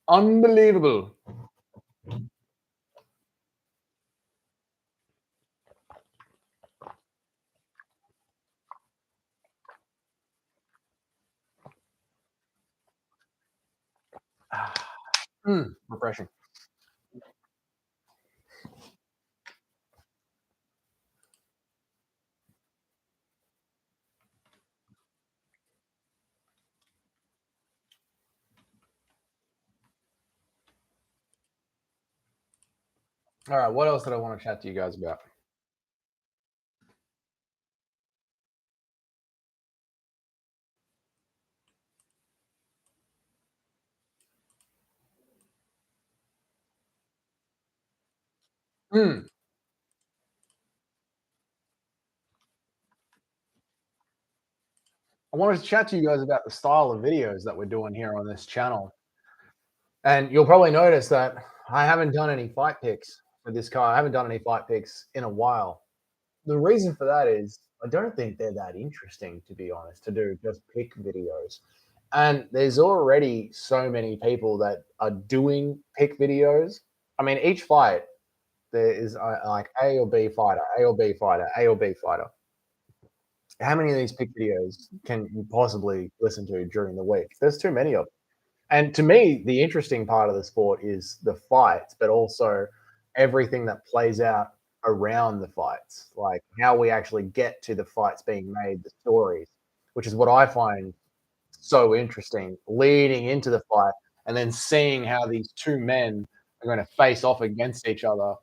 Unbelievable. Refreshing. All right, what else did I want to chat to you guys about? Hmm. I wanted to chat to you guys about the style of videos that we're doing here on this channel. And you'll probably notice that I haven't done any fight picks for this car. I haven't done any fight picks in a while. The reason for that is I don't think they're that interesting, to be honest, to do just pick videos. And there's already so many people that are doing pick videos. I mean, each fight there is like A or B fighter, A or B fighter, A or B fighter. How many of these pick videos can you possibly listen to during the week? There's too many of them. And to me, the interesting part of the sport is the fights, but also everything that plays out around the fights, like how we actually get to the fights being made, the stories, which is what I find so interesting, leading into the fight and then seeing how these two men are going to face off against each other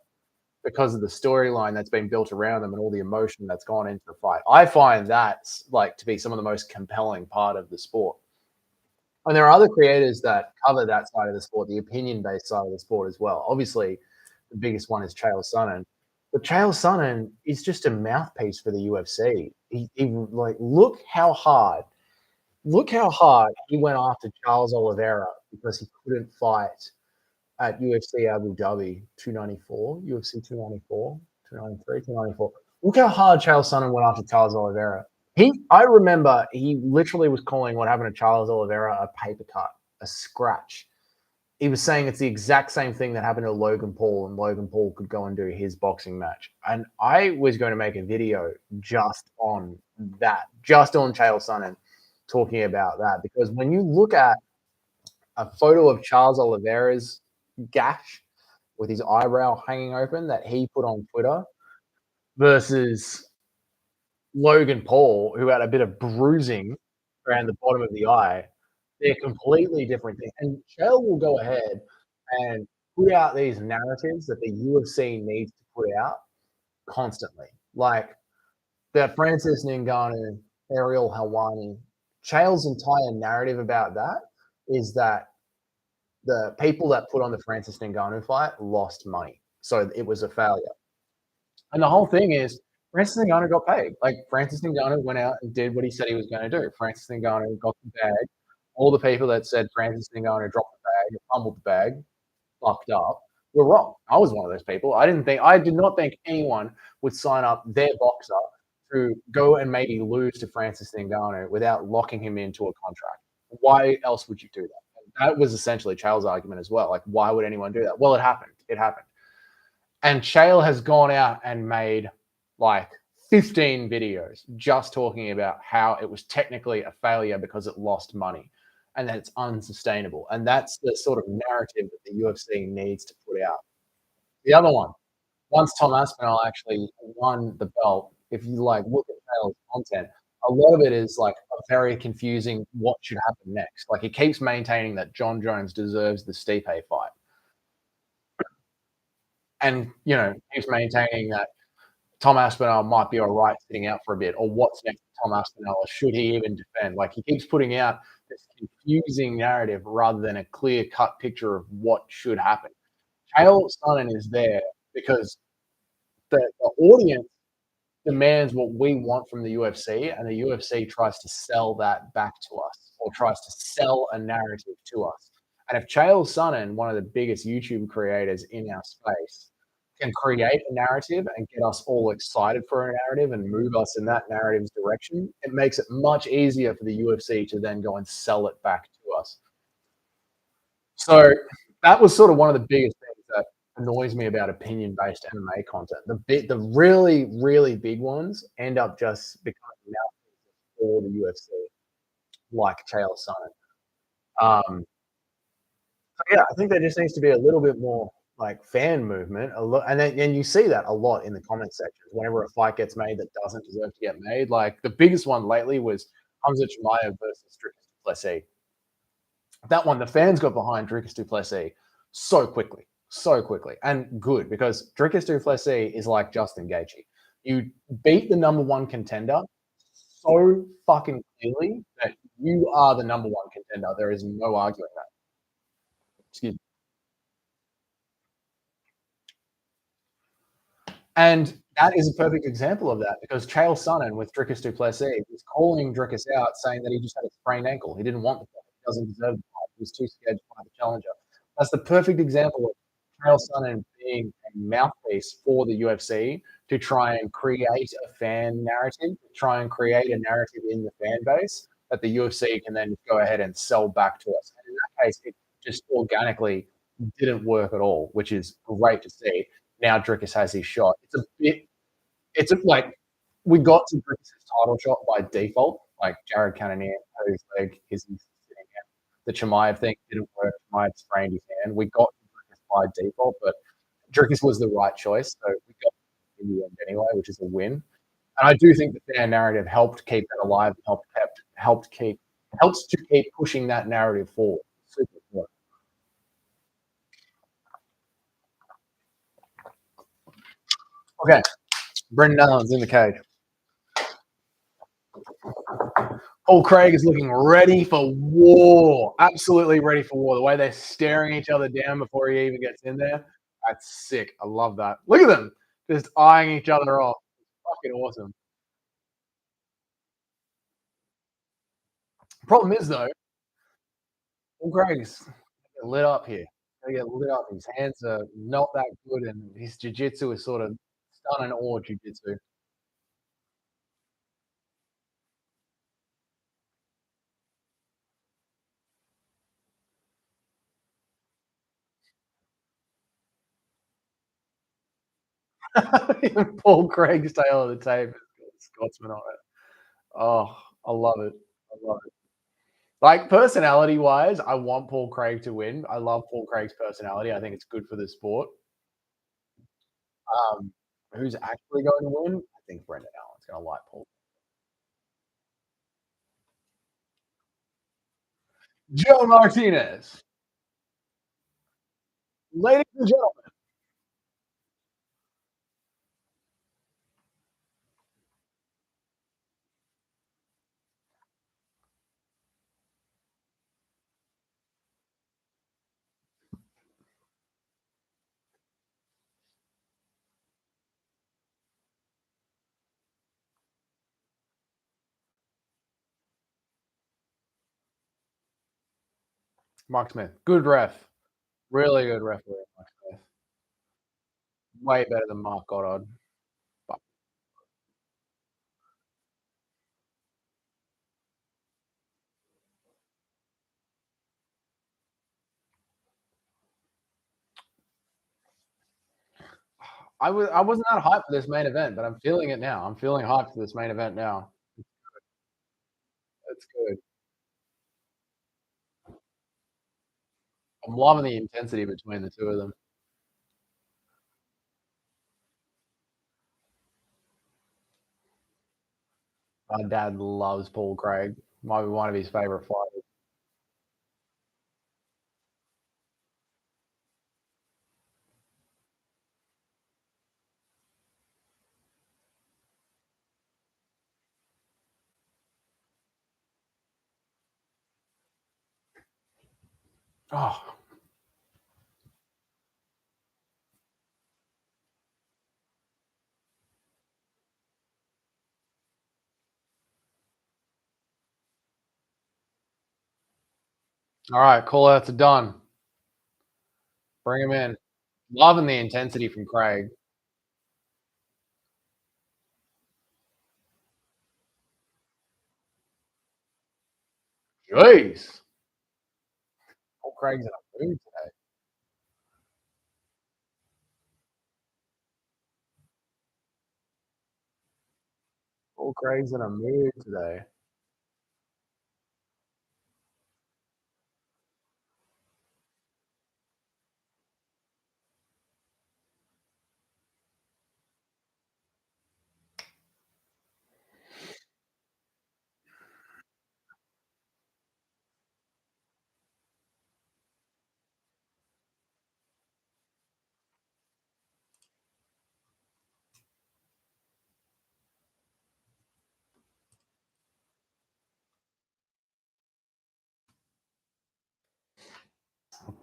because of the storyline that's been built around them and all the emotion that's gone into the fight. I find that's like to be some of the most compelling part of the sport. And there are other creators that cover that side of the sport, the opinion-based side of the sport as well. Obviously, the biggest one is Chael Sonnen, but Chael Sonnen is just a mouthpiece for the UFC. He like look how hard he went after Charles Oliveira because he couldn't fight at UFC Abu Dhabi 294, UFC 294, 293, 294. Look how hard Chael Sonnen went after Charles Oliveira. I remember he literally was calling what happened to Charles Oliveira a paper cut, a scratch. He was saying it's the exact same thing that happened to Logan Paul, and Logan Paul could go and do his boxing match. And I was going to make a video just on that, just on Chael Sonnen, talking about that. Because when you look at a photo of Charles Oliveira's gash with his eyebrow hanging open that he put on Twitter versus Logan Paul, who had a bit of bruising around the bottom of the eye, they're completely different things. And Chael will go ahead and put out these narratives that the UFC needs to put out constantly. Like the Francis Ngannou, Ariel Helwani. Chael's entire narrative about that is that the people that put on the Francis Ngannou fight lost money. So it was a failure. And the whole thing is Francis Ngannou got paid. Like Francis Ngannou went out and did what he said he was going to do. Francis Ngannou got the bag. All the people that said Francis Ngannou dropped the bag, fumbled the bag, fucked up, were wrong. I was one of those people. I did not think anyone would sign up their boxer to go and maybe lose to Francis Ngannou without locking him into a contract. Why else would you do that? That was essentially Chael's argument as well. Like, why would anyone do that? Well, it happened. It happened. And Chael has gone out and made like 15 videos just talking about how it was technically a failure because it lost money and that it's unsustainable. And that's the sort of narrative that the UFC needs to put out. The other one, once Tom Aspinall actually won the belt, if you like look at Chael's content, a lot of it is like a very confusing what should happen next. Like he keeps maintaining that John Jones deserves the Stipe fight. And keeps maintaining that Tom Aspinall might be all right sitting out for a bit, or what's next for Tom Aspinall, or should he even defend? Like he keeps putting out this confusing narrative rather than a clear cut picture of what should happen. Chael Sonnen is there because the audience demands what we want from the UFC, and the UFC tries to sell that back to us or tries to sell a narrative to us. And if Chael Sonnen, one of the biggest YouTube creators in our space, can create a narrative and get us all excited for a narrative and move us in that narrative's direction, it makes it much easier for the UFC to then go and sell it back to us. So that was sort of one of the biggest things that annoys me about opinion-based MMA content. The really, really big ones end up just becoming mouthpieces for the UFC, like Chael Sonnen. Um, so yeah, I think there just needs to be a little bit more like fan movement, a lot, and you see that a lot in the comment sections whenever a fight gets made that doesn't deserve to get made. Like the biggest one lately was Hamza Chimaev versus Dricus du Plessis. That one, the fans got behind Dricus du Plessis so quickly, and good because Dricus du Plessis is like Justin Gaethje. You beat the number one contender so fucking clearly that you are the number one contender. There is no arguing that. Excuse me. And that is a perfect example of that because Chael Sonnen with Dricus du Plessis was calling Dricus out, saying that he just had a sprained ankle. He didn't want the fight. He doesn't deserve the fight. He was too scared to fight the challenger. That's the perfect example of Chael Sonnen being a mouthpiece for the UFC to try and create a fan narrative, to try and create a narrative in the fan base that the UFC can then go ahead and sell back to us. And in that case, it just organically didn't work at all, which is great to see. Now Dricus has his shot. Like we got to Dricus's title shot by default. Like Jared Cannonier hurt his leg, his sitting out. The Chimaev thing didn't work. Chimaev sprained his hand. We got to Dricus by default, but Dricus was the right choice, so we got in the end anyway, which is a win. And I do think the fan narrative helped keep that alive, helps to keep pushing that narrative forward. Super important. Okay, Brendan Allen's in the cage. Paul Craig is looking ready for war. Absolutely ready for war. The way they're staring each other down before he even gets in there. That's sick. I love that. Look at them just eyeing each other off. Fucking awesome. Problem is though, Paul Craig's lit up here. They get lit up. His hands are not that good, and his jiu-jitsu is sort of stun and awe jiu-jitsu. Paul Craig's tail of the tape. Scotsman on it. Oh, I love it. I love it. Like personality wise, I want Paul Craig to win. I love Paul Craig's personality. I think it's good for the sport. Um, who's actually going to win? I think Brendan Allen's going to light Paul. Joe Martinez, ladies and gentlemen, Mark Smith, good ref, really good referee. Mark Smith, way better than Mark Goddard. But I wasn't that hyped for this main event, but I'm feeling it now. I'm feeling hyped for this main event now. It's good. I'm loving the intensity between the two of them. My dad loves Paul Craig. Might be one of his favorite fighters. Oh, all right. Call outs are done. Bring him in. Loving the intensity from Craig. Jeez. Oh, Craig's in a mood today. Oh, Craig's in a mood today.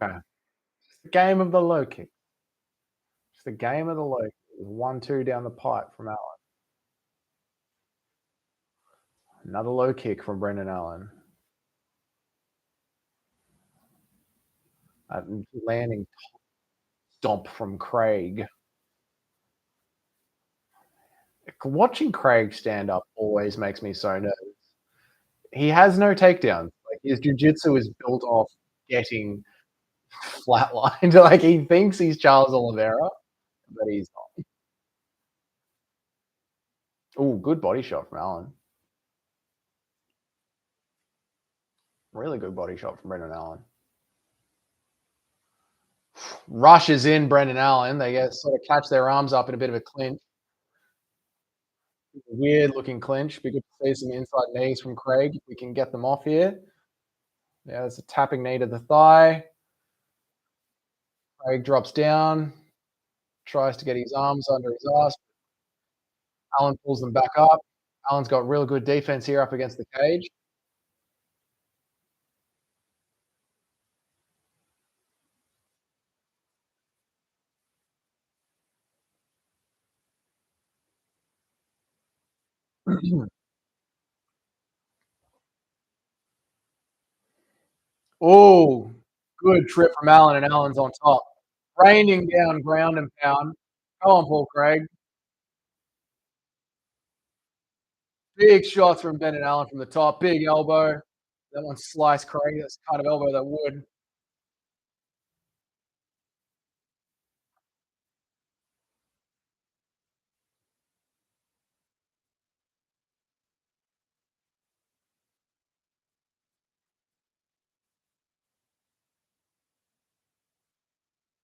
Okay. It's the game of the low kick. It's the game of the low kick. 1-2 down the pipe from Allen. Another low kick from Brendan Allen. Landing stomp from Craig. Watching Craig stand up always makes me so nervous. He has no takedowns. Like his jujitsu is built off getting flatlined. Like he thinks he's Charles Oliveira, but he's not. Oh, good body shot from Allen. Really good body shot from Brendan Allen. Rushes in Brendan Allen. They get sort of catch their arms up in a bit of a clinch. Weird looking clinch. Be good to see some inside knees from Craig if we can get them off here. Yeah, there's a tapping knee to the thigh. Craig drops down, tries to get his arms under his ass. Allen pulls them back up. Allen's got real good defense here up against the cage. Oh, good trip from Allen, and Allen's on top. Raining down ground and pound. Go on, Paul Craig. Big shots from Brendan Allen from the top. Big elbow. That one sliced Craig. That's the kind of elbow that would.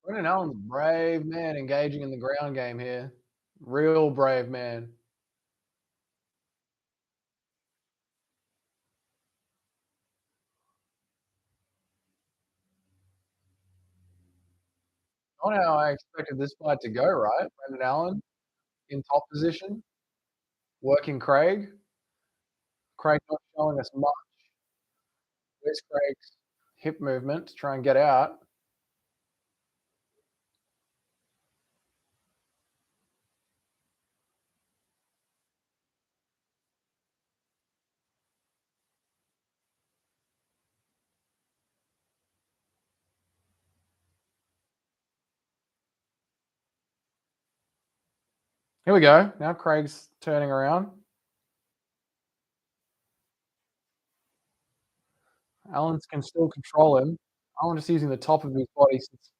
Brendan Allen's a brave man engaging in the ground game here. Real brave man. Not how I expected this fight to go, right? Brendan Allen in top position, working Craig. Craig not showing us much. Where's Craig's hip movement to try and get out? Here we go. Now Craig's turning around. Allen can still control him. Allen just using the top of his body since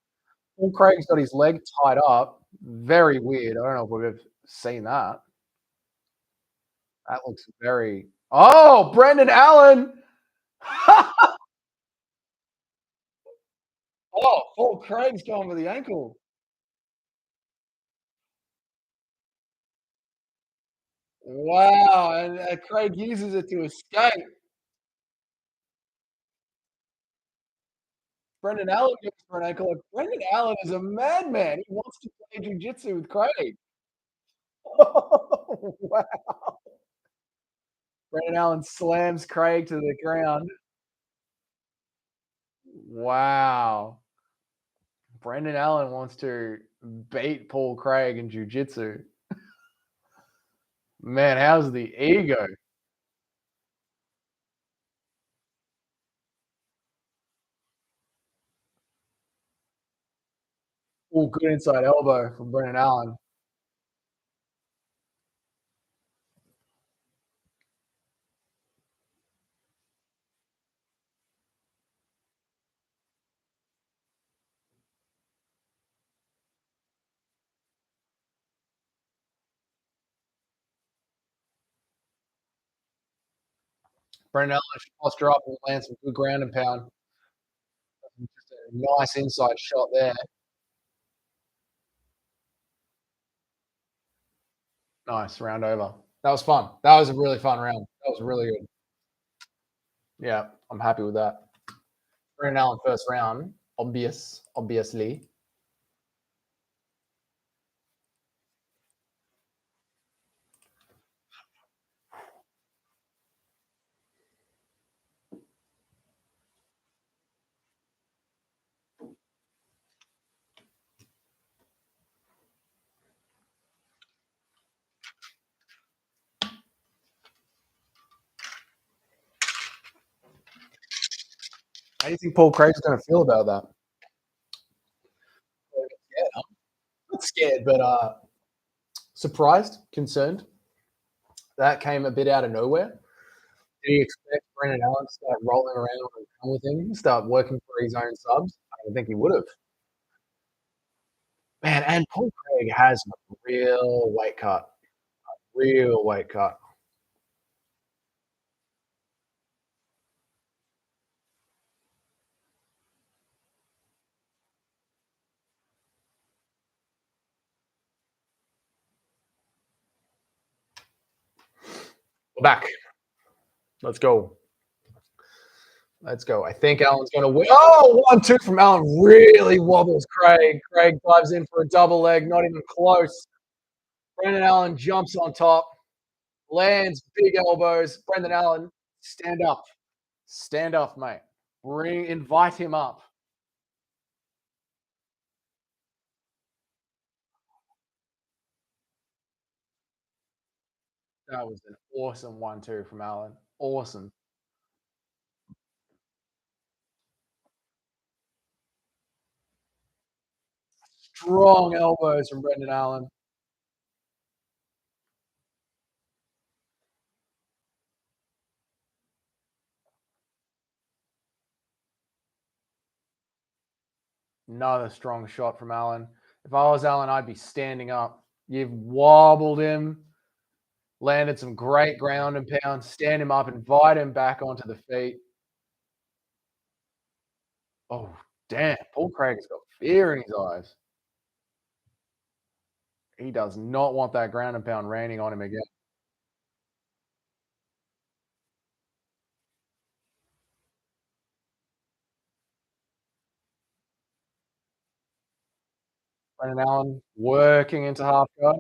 Paul Craig's got his leg tied up. Very weird. I don't know if we've ever seen that. That looks very. Oh, Brendan Allen! Oh, Paul Craig's going for the ankle. Wow, and Craig uses it to escape. Brendan Allen goes for an ankle. Brendan Allen is a madman. He wants to play jujitsu with Craig. Wow. Brendan Allen slams Craig to the ground. Wow. Brendan Allen wants to beat Paul Craig in jujitsu. Man, how's the ego? Oh, good inside elbow from Brendan Allen. Brendan Allen should posture up and land some good ground and pound. Just a nice inside shot there. Nice round over. That was fun. That was a really fun round. That was really good. Yeah, I'm happy with that. Brendan Allen first round, obviously. How do you think Paul Craig's going to feel about that? Yeah, I'm not scared, but surprised, concerned. That came a bit out of nowhere. Did he expect Brendan Allen to start rolling around and come with him, start working for his own subs? I don't think he would have. Man, and Paul Craig has a real weight cut. Real weight cut. We're back. Let's go. Let's go. I think Allen's going to win. Oh, 1-2 from Allen. Really wobbles Craig. Craig dives in for a double leg. Not even close. Brendan Allen jumps on top. Lands big elbows. Brendan Allen, stand up. Stand up, mate. Invite him up. That was an awesome 1-2 from Allen. Awesome. Strong elbows from Brendan Allen. Another strong shot from Allen. If I was Allen, I'd be standing up. You've wobbled him, landed some great ground and pound, stand him up, invite him back onto the feet. Oh, damn. Paul Craig's got fear in his eyes. He does not want that ground and pound raining on him again. Brendan Allen working into half guard.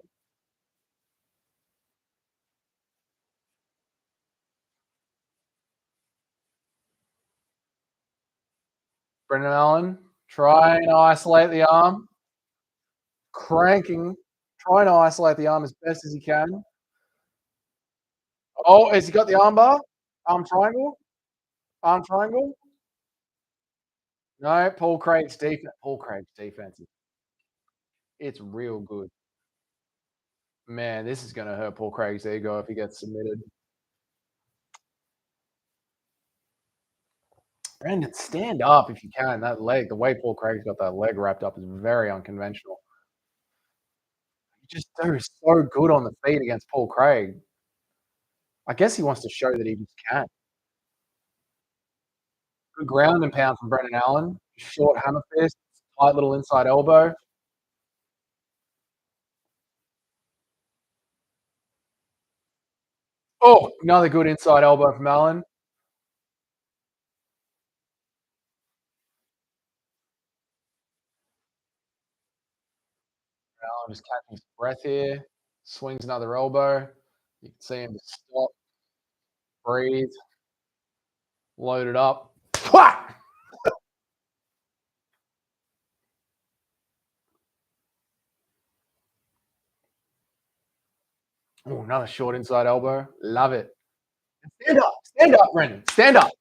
Brendan Allen trying to isolate the arm, cranking, trying to isolate the arm as best as he can. Oh, has he got the armbar? Arm triangle? Arm triangle? No, Paul Craig's defense. Paul Craig's defense is it's real good. Man, this is going to hurt Paul Craig's ego if he gets submitted. Brandon, stand up if you can. That leg, the way Paul Craig's got that leg wrapped up is very unconventional. He just is so good on the feet against Paul Craig. I guess he wants to show that he just can. Good ground and pound from Brendan Allen. Short hammer fist, tight little inside elbow. Oh, another good inside elbow from Allen. Allen just catching his breath here. Swings another elbow. You can see him just stop, breathe, load it up. Oh, another short inside elbow. Love it. Stand up, Brendan. Stand up.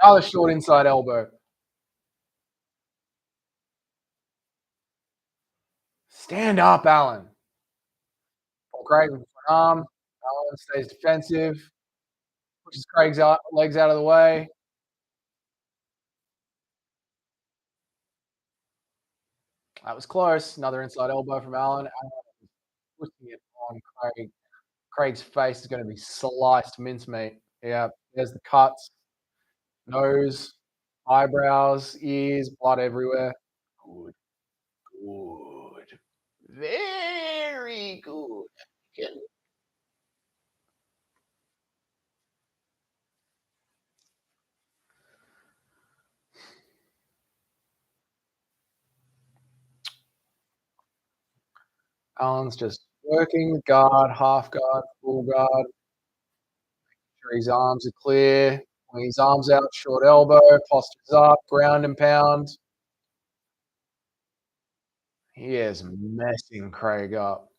Another short inside elbow. Stand up, Alan. Paul Craig with the arm. Alan stays defensive. Pushes Craig's legs out of the way. That was close. Another inside elbow from Alan. Alan pushing it on Craig. Craig's face is going to be sliced mincemeat. Yeah, there's the cuts, nose, eyebrows, ears, blood everywhere. Good, good. Very good. Alan's just working guard, half guard, full guard. Sure his arms are clear. When his arms out, short elbow, postures up, ground and pound. He is messing Craig up.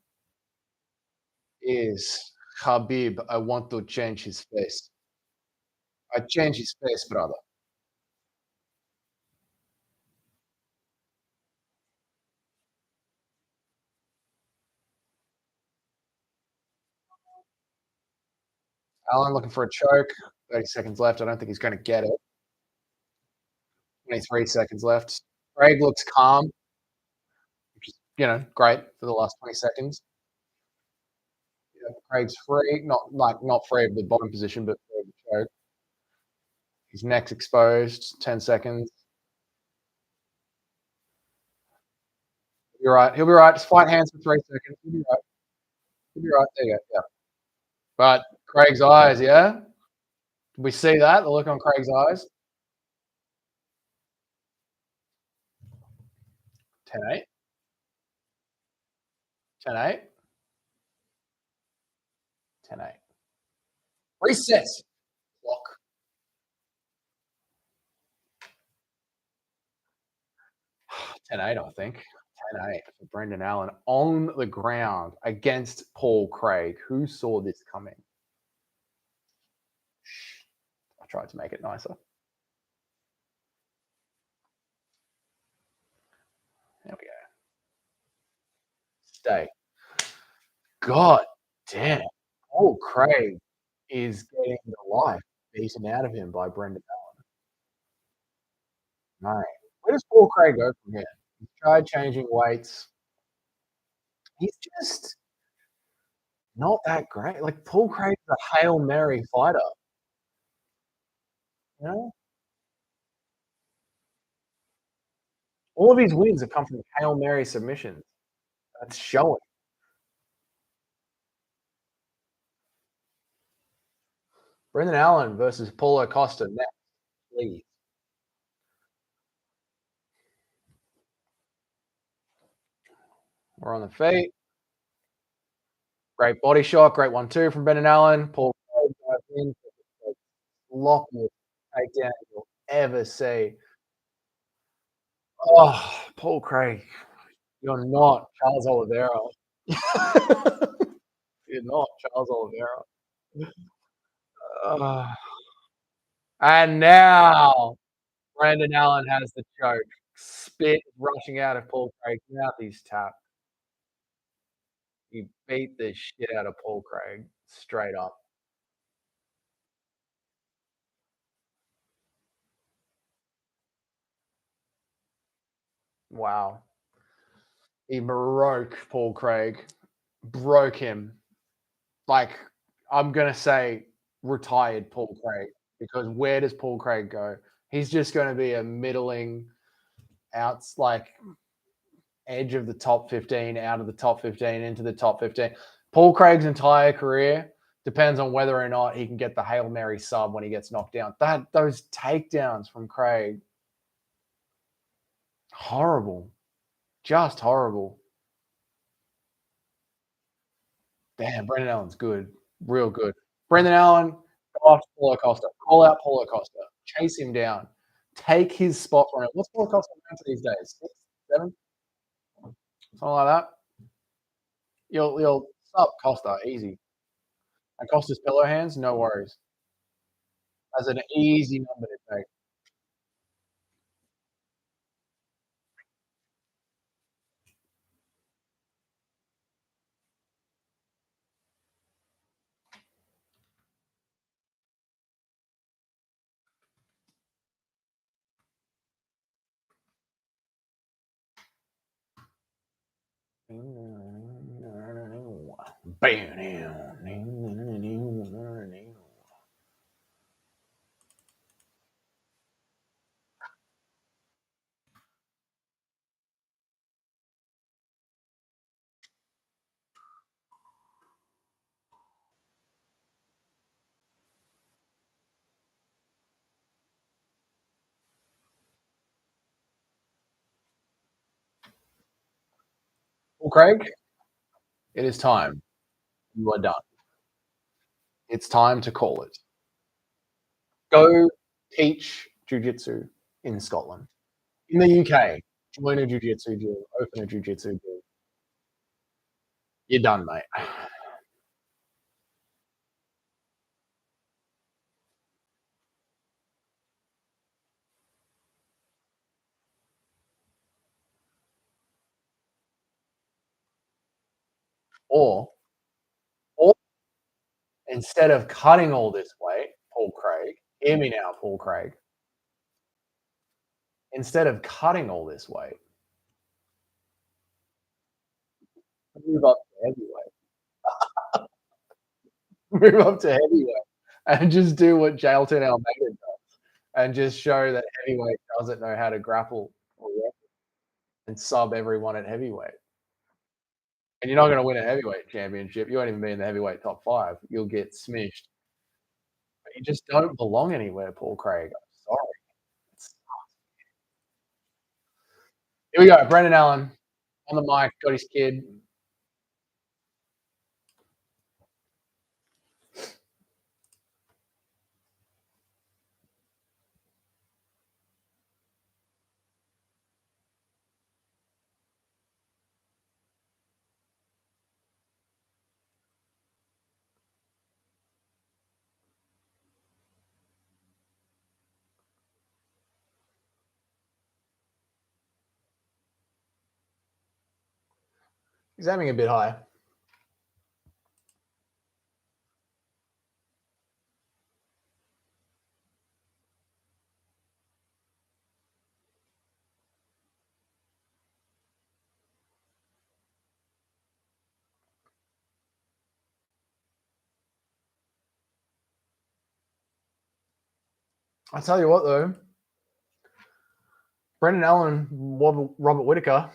Is Habib, I want to change his face. I change his face, brother. Alan looking for a choke. 30 seconds left. I don't think he's going to get it. 23 seconds left. Craig looks calm, which is, great for the last 20 seconds. Yeah, Craig's free, not free of the bottom position, but free of the choke. His neck's exposed. 10 seconds. He'll be right. He'll be right. Just fight hands for 3 seconds. He'll be right. He'll be right. There you go. Yeah. But Craig's eyes, yeah? Did we see that? The look on Craig's eyes? 10-8. 10-8. 10-8. Resets. Block. 10-8, I think. 10-8 for Brendan Allen on the ground against Paul Craig. Who saw this coming? I tried to make it nicer. There we go. Stay. God damn. Paul Craig is getting the life beaten out of him by Brendan Allen. Mate, where does Paul Craig go from here? He's tried changing weights. He's just not that great. Like Paul Craig's a Hail Mary fighter, you know? All of his wins have come from Hail Mary submissions. That's showing. Brendan Allen versus Paulo Costa next, please. We're on the feet. Great body shot. Great 1-2 from Brendan Allen. Paul Craig goes in for the sloppiest takedown you'll ever see. Oh, Paul Craig, you're not Charles Oliveira. You're not Charles Oliveira. And now Brendan Allen has the choke. Spit rushing out of Paul Craig's mouth. He's tapped. He beat the shit out of Paul Craig straight up. Wow. He broke Paul Craig. Broke him. Like, I'm gonna say retired Paul Craig, because where does Paul Craig go? He's just gonna be a middling outs like edge of the top 15, out of the top 15, into the top 15. Paul Craig's entire career depends on whether or not he can get the Hail Mary sub when he gets knocked down. Those takedowns from Craig, horrible. Just horrible. Damn, Brendan Allen's good. Real good. Brendan Allen, go after Paulo Costa. Call out Paulo Costa. Chase him down. Take his spot for him. What's Paulo Costa down to these days? 6, 7? Something like that. You'll sub Costa easy. And Costa's pillow hands, no worries. That's an easy number to take. Well, Craig, it is time. You are done. It's time to call it. Go teach jujitsu in Scotland. In the UK, join a jujitsu gym, open a jujitsu gym. You're done, mate. Or, or instead of cutting all this weight, Paul Craig, hear me now, Paul Craig. Instead of cutting all this weight, move up to heavyweight. Move up to heavyweight and just do what Jailton Almeida does and just show that heavyweight doesn't know how to grapple or wrestle and sub everyone at heavyweight. And you're not going to win a heavyweight championship. You won't even be in the heavyweight top five. You'll get smished. But you just don't belong anywhere, Paul Craig. I'm sorry. It's, here we go. Brendan Allen on the mic, got his kid. He's aiming a bit high. I tell you what, though, Brendan Allen, Robert Whitaker,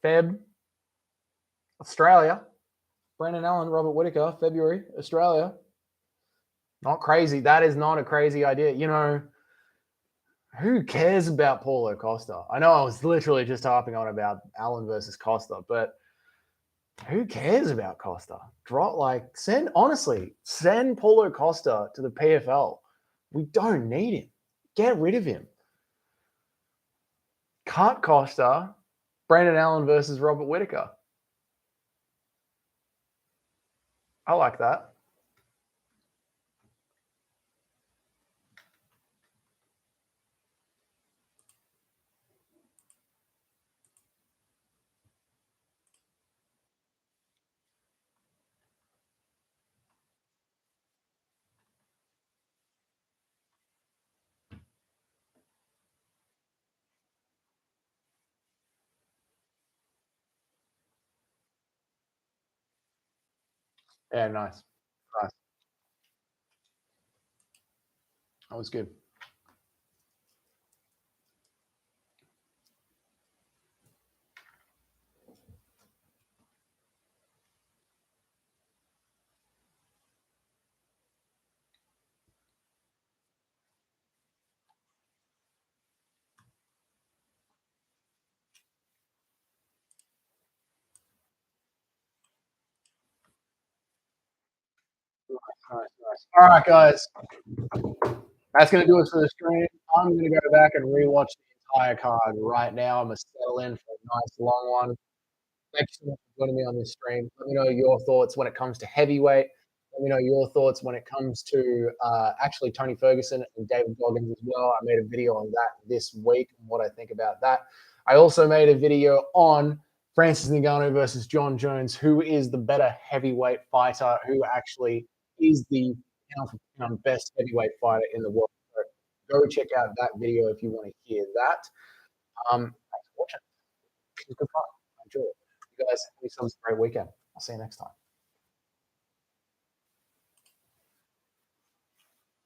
Feb, Australia. Brendan Allen, Robert Whitaker, February, Australia. Not crazy. That is not a crazy idea. You know, who cares about Paulo Costa? I know I was literally just harping on about Allen versus Costa, but who cares about Costa? Send Paulo Costa to the PFL. We don't need him. Get rid of him. Cut Costa, Brandon Allen versus Robert Whitaker. I like that. Yeah, nice. Nice. That was good. Nice, nice. All right, guys. That's going to do it for the stream. I'm going to go back and rewatch the entire card right now. I'm going to settle in for a nice long one. Thank you so much for joining me on this stream. Let me know your thoughts when it comes to heavyweight. Let me know your thoughts when it comes to actually Tony Ferguson and David Goggins as well. I made a video on that this week and what I think about that. I also made a video on Francis Ngannou versus John Jones, who is the better heavyweight fighter, who actually is the pound-for-pound best heavyweight fighter in the world. So go check out that video if you want to hear that. Thanks for watching. It was good fun. I enjoyed it. You guys have yourselves a great weekend. I'll see you next time.